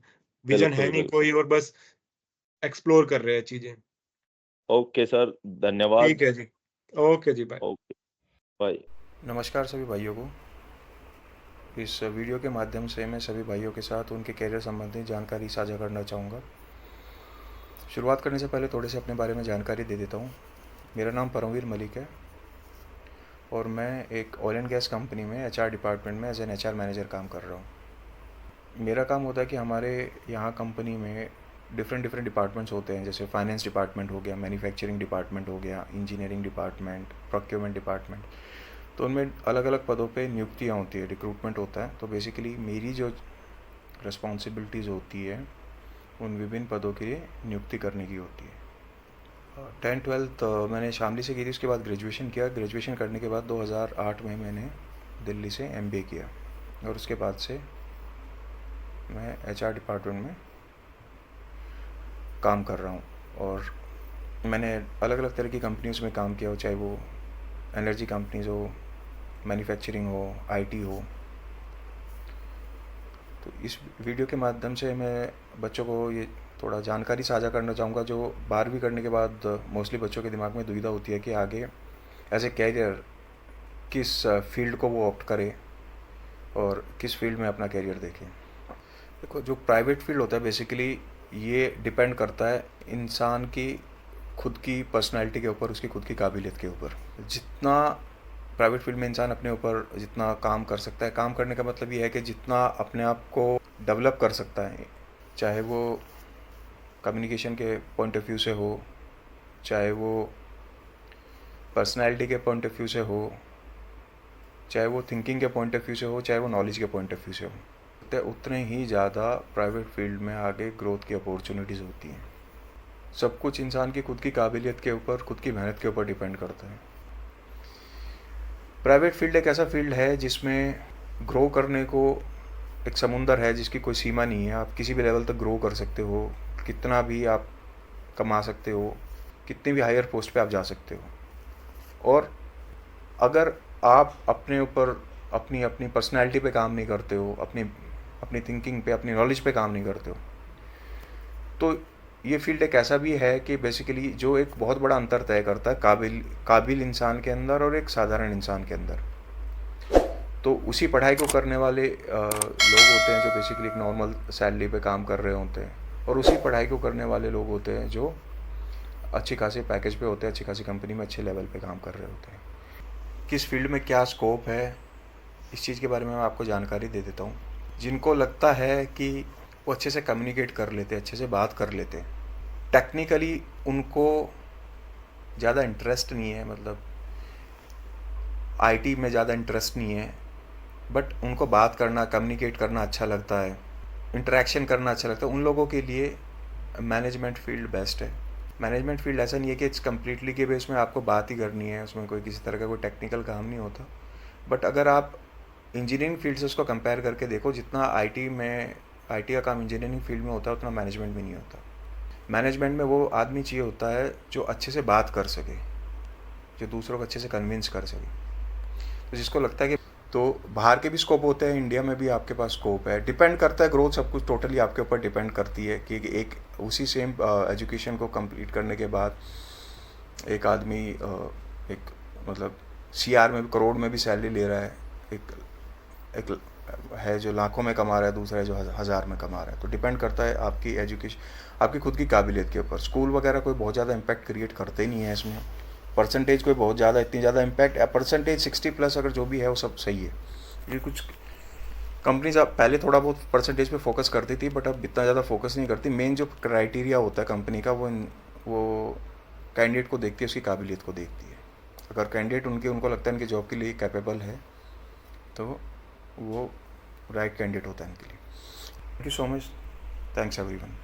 विज़न है बिल्कुल, नहीं बिल्कुल। कोई और बस एक्सप्लोर कर रहे हैं चीज़ें। ओके सर, ठीक धन्यवाद। है जी। ओके जी, बाय। Okay, bye. नमस्कार सभी भाइयों को। इस वीडियो के माध्यम से मैं सभी भाइयों के साथ उनके करियर संबंधी जानकारी साझा करना चाहूँगा। शुरुआत करने से पहले थोड़े से अपने बारे में जानकारी दे देता हूँ। मेरा नाम परमवीर मलिक है और मैं एक ऑयल एंड गैस कंपनी में एचआर डिपार्टमेंट में एज एन एचआर मैनेजर काम कर रहा हूँ। मेरा काम होता है कि हमारे यहाँ कंपनी में डिफरेंट डिपार्टमेंट्स होते हैं, जैसे फाइनेंस डिपार्टमेंट हो गया, मैन्युफैक्चरिंग डिपार्टमेंट हो गया, इंजीनियरिंग डिपार्टमेंट, प्रोक्योरमेंट डिपार्टमेंट। तो उनमें अलग अलग पदों पे नियुक्तियाँ होती है, रिक्रूटमेंट होता है। तो बेसिकली मेरी जो रिस्पॉन्सिबिलिटीज़ होती है उन विभिन्न पदों के लिए नियुक्ति करने की होती है। 10th-12th मैंने शामली से की थी, उसके बाद ग्रेजुएशन किया। ग्रेजुएशन करने के बाद 2008 में मैंने दिल्ली से MBA किया और उसके बाद से मैं HR डिपार्टमेंट में काम कर रहा हूँ। और मैंने अलग अलग तरह की कंपनीज़ में काम किया हो, चाहे वो एनर्जी कंपनीज़ हो, मैन्युफैक्चरिंग हो, IT हो। तो इस वीडियो के माध्यम से मैं बच्चों को ये थोड़ा जानकारी साझा करना चाहूँगा, जो 12वीं करने के बाद मोस्टली बच्चों के दिमाग में दुविधा होती है कि आगे एज ए कैरियर किस फील्ड को वो ऑप्ट करे और किस फील्ड में अपना कैरियर देखें। देखो, जो प्राइवेट फील्ड होता है बेसिकली ये डिपेंड करता है इंसान की खुद की पर्सनैलिटी के ऊपर, उसकी खुद की काबिलियत के ऊपर। जितना प्राइवेट फील्ड में इंसान अपने ऊपर जितना काम कर सकता है, काम करने का मतलब ये है कि जितना अपने आप को डेवलप कर सकता है, चाहे वो कम्युनिकेशन के पॉइंट ऑफ व्यू से हो, चाहे वो पर्सनैलिटी के पॉइंट ऑफ व्यू से हो, चाहे वो थिंकिंग के पॉइंट ऑफ व्यू से हो, चाहे वो नॉलेज के पॉइंट ऑफ व्यू से हो, तो उतने ही ज़्यादा प्राइवेट फील्ड में आगे ग्रोथ की अपॉर्चुनिटीज़ होती हैं। सब कुछ इंसान की खुद की काबिलियत के ऊपर, खुद की मेहनत के ऊपर डिपेंड करता है। प्राइवेट फील्ड एक ऐसा फील्ड है जिसमें ग्रो करने को एक समुंदर है जिसकी कोई सीमा नहीं है। आप किसी भी लेवल तक ग्रो कर सकते हो, कितना भी आप कमा सकते हो, कितनी भी हायर पोस्ट पे आप जा सकते हो। और अगर आप अपने ऊपर अपनी पर्सनैलिटी पे काम नहीं करते हो, अपनी थिंकिंग पे, अपनी नॉलेज पे काम नहीं करते हो, तो ये फील्ड एक ऐसा भी है कि बेसिकली जो एक बहुत बड़ा अंतर तय करता है काबिल इंसान के अंदर और एक साधारण इंसान के अंदर। तो उसी पढ़ाई को करने वाले लोग होते हैं जो बेसिकली एक नॉर्मल सैलरी पे काम कर रहे होते हैं, और उसी पढ़ाई को करने वाले लोग होते हैं जो अच्छी खासी पैकेज पे होते हैं, अच्छी खासी कंपनी में अच्छे लेवल पे काम कर रहे होते हैं। किस फील्ड में क्या स्कोप है, इस चीज़ के बारे में मैं आपको जानकारी दे देता हूँ। जिनको लगता है कि वो अच्छे से कम्युनिकेट कर लेते, अच्छे से बात कर लेते, टेक्निकली उनको ज़्यादा इंटरेस्ट नहीं है, मतलब IT में ज़्यादा इंटरेस्ट नहीं है, बट उनको बात करना, कम्युनिकेट करना अच्छा लगता है, इंटरेक्शन करना अच्छा लगता है, उन लोगों के लिए मैनेजमेंट फील्ड बेस्ट है। मैनेजमेंट फील्ड ऐसा नहीं है कि इट्स कम्प्लीटली के बेस में आपको बात ही करनी है, उसमें कोई किसी तरह का कोई टेक्निकल काम नहीं होता। बट अगर आप इंजीनियरिंग फील्ड से उसको कंपेयर करके देखो, जितना IT का काम इंजीनियरिंग फील्ड में होता है उतना मैनेजमेंट में नहीं होता। मैनेजमेंट में वो आदमी चाहिए होता है जो अच्छे से बात कर सके, जो दूसरों को अच्छे से कन्विंस कर सके। तो जिसको लगता है कि तो बाहर के भी स्कोप होते हैं, इंडिया में भी आपके पास स्कोप है, डिपेंड करता है, ग्रोथ सब कुछ टोटली आपके ऊपर डिपेंड करती है कि एक उसी सेम एजुकेशन को कंप्लीट करने के बाद एक आदमी एक मतलब CR में, करोड़ में भी सैलरी ले रहा है, एक है जो लाखों में कमा रहा है, दूसरा है जो 1000 में कमा रहा है। तो डिपेंड करता है आपकी एजुकेशन, आपकी खुद की काबिलियत के ऊपर। स्कूल वगैरह कोई बहुत ज़्यादा इम्पैक्ट क्रिएट करते नहीं है इसमें, परसेंटेज कोई बहुत ज़्यादा इतनी ज़्यादा इम्पैक्ट, परसेंटेज 60+ अगर जो भी है वो सब सही है। ये कुछ कंपनीज अब पहले थोड़ा बहुत परसेंटेज पे फोकस करती थी, बट अब इतना ज़्यादा फोकस नहीं करती। मेन जो क्राइटेरिया होता है कंपनी का वो कैंडिडेट को देखती है, उसकी काबिलियत को देखती है। अगर कैंडिडेट उनको लगता है इनके जॉब के लिए कैपेबल है तो वो राइट कैंडिडेट होता है इनके लिए। Thank you so much. Thanks everyone.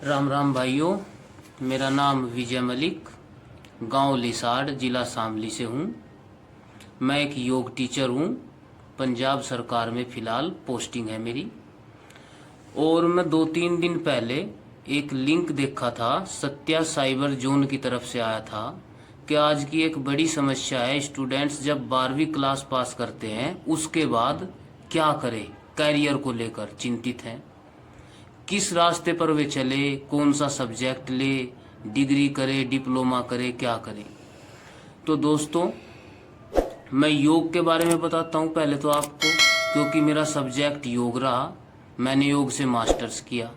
Ram Ram भाइयों, मेरा नाम विजय मलिक, गांव लिसाड़, जिला शामली से हूं। मैं एक योग टीचर हूं। पंजाब सरकार में फ़िलहाल पोस्टिंग है मेरी। और मैं 2-3 दिन पहले एक लिंक देखा था, सत्या साइबर जोन की तरफ से आया था कि आज की एक बड़ी समस्या है, स्टूडेंट्स जब 12वीं क्लास पास करते हैं उसके बाद क्या करें, कैरियर को लेकर चिंतित हैं। किस रास्ते पर वे चले, कौन सा सब्जेक्ट ले, डिग्री करे, डिप्लोमा करे, क्या करें। तो दोस्तों, मैं योग के बारे में बताता हूँ पहले तो आपको, क्योंकि मेरा सब्जेक्ट योग रहा। मैंने योग से मास्टर्स किया।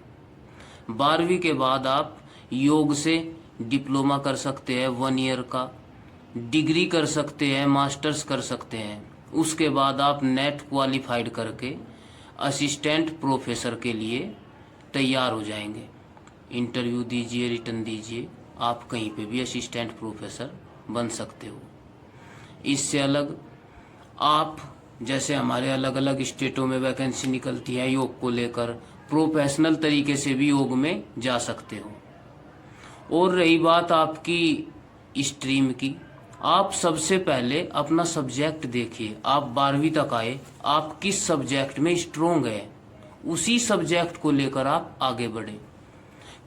12वीं के बाद आप योग से डिप्लोमा कर सकते हैं 1 ईयर का, डिग्री कर सकते हैं, मास्टर्स कर सकते हैं। उसके बाद आप नेट क्वालिफाइड करके असिस्टेंट प्रोफेसर के लिए तैयार हो जाएंगे। इंटरव्यू दीजिए, रिटर्न दीजिए, आप कहीं पे भी असिस्टेंट प्रोफेसर बन सकते हो। इससे अलग आप, जैसे हमारे अलग अलग स्टेटों में वैकेंसी निकलती है योग को लेकर, प्रोफेशनल तरीके से भी योग में जा सकते हो। और रही बात आपकी स्ट्रीम की, आप सबसे पहले अपना सब्जेक्ट देखिए। आप 12वीं तक आए, आप किस सब्जेक्ट में स्ट्रोंग है, उसी सब्जेक्ट को लेकर आप आगे बढ़े।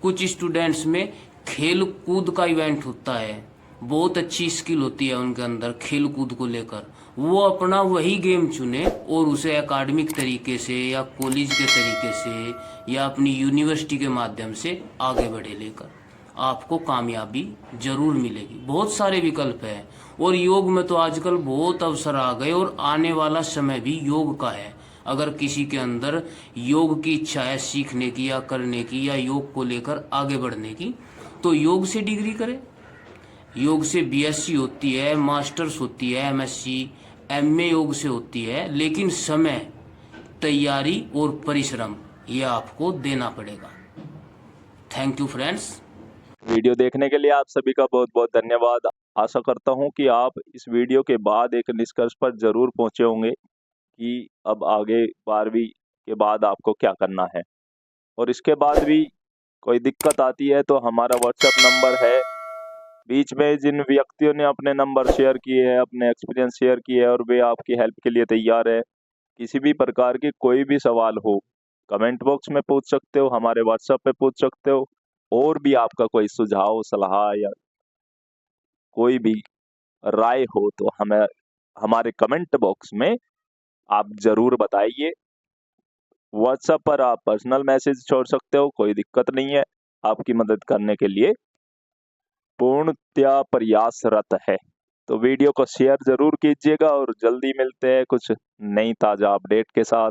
कुछ स्टूडेंट्स में खेल कूद का इवेंट होता है, बहुत अच्छी स्किल होती है उनके अंदर खेल कूद को लेकर, वो अपना वही गेम चुने और उसे एकेडमिक तरीके से या कॉलेज के तरीके से या अपनी यूनिवर्सिटी के माध्यम से आगे बढ़े लेकर, आपको कामयाबी जरूर मिलेगी। बहुत सारे विकल्प हैं और योग में तो आजकल बहुत अवसर आ गए और आने वाला समय भी योग का है। अगर किसी के अंदर योग की इच्छा है सीखने की या करने की या योग को लेकर आगे बढ़ने की, तो योग से डिग्री करें। योग से बीएससी होती है, मास्टर्स होती है, एमएससी, एमए योग से होती है। लेकिन समय, तैयारी और परिश्रम ये आपको देना पड़ेगा। Thank you friends. वीडियो देखने के लिए आप सभी का बहुत बहुत धन्यवाद। आशा करता हूं कि आप इस वीडियो के बाद एक निष्कर्ष पर जरूर पहुंचे होंगे कि अब आगे 12वीं के बाद आपको क्या करना है। और इसके बाद भी कोई दिक्कत आती है तो हमारा व्हाट्सएप नंबर है। बीच में जिन व्यक्तियों ने अपने नंबर शेयर किए हैं, अपने एक्सपीरियंस शेयर किए हैं और वे आपकी हेल्प के लिए तैयार है। किसी भी प्रकार की कोई भी सवाल हो, कमेंट बॉक्स में पूछ सकते हो, हमारे व्हाट्सएप पे पूछ सकते हो। और भी आपका कोई सुझाव, सलाह या कोई भी राय हो तो हमें हमारे कमेंट बॉक्स में आप जरूर बताइए। व्हाट्सएप पर आप पर्सनल मैसेज छोड़ सकते हो, कोई दिक्कत नहीं है। आपकी मदद करने के लिए पूर्णतया प्रयासरत है। तो वीडियो को शेयर जरूर कीजिएगा और जल्दी मिलते हैं कुछ नई ताजा अपडेट के साथ।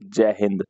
जय हिंद।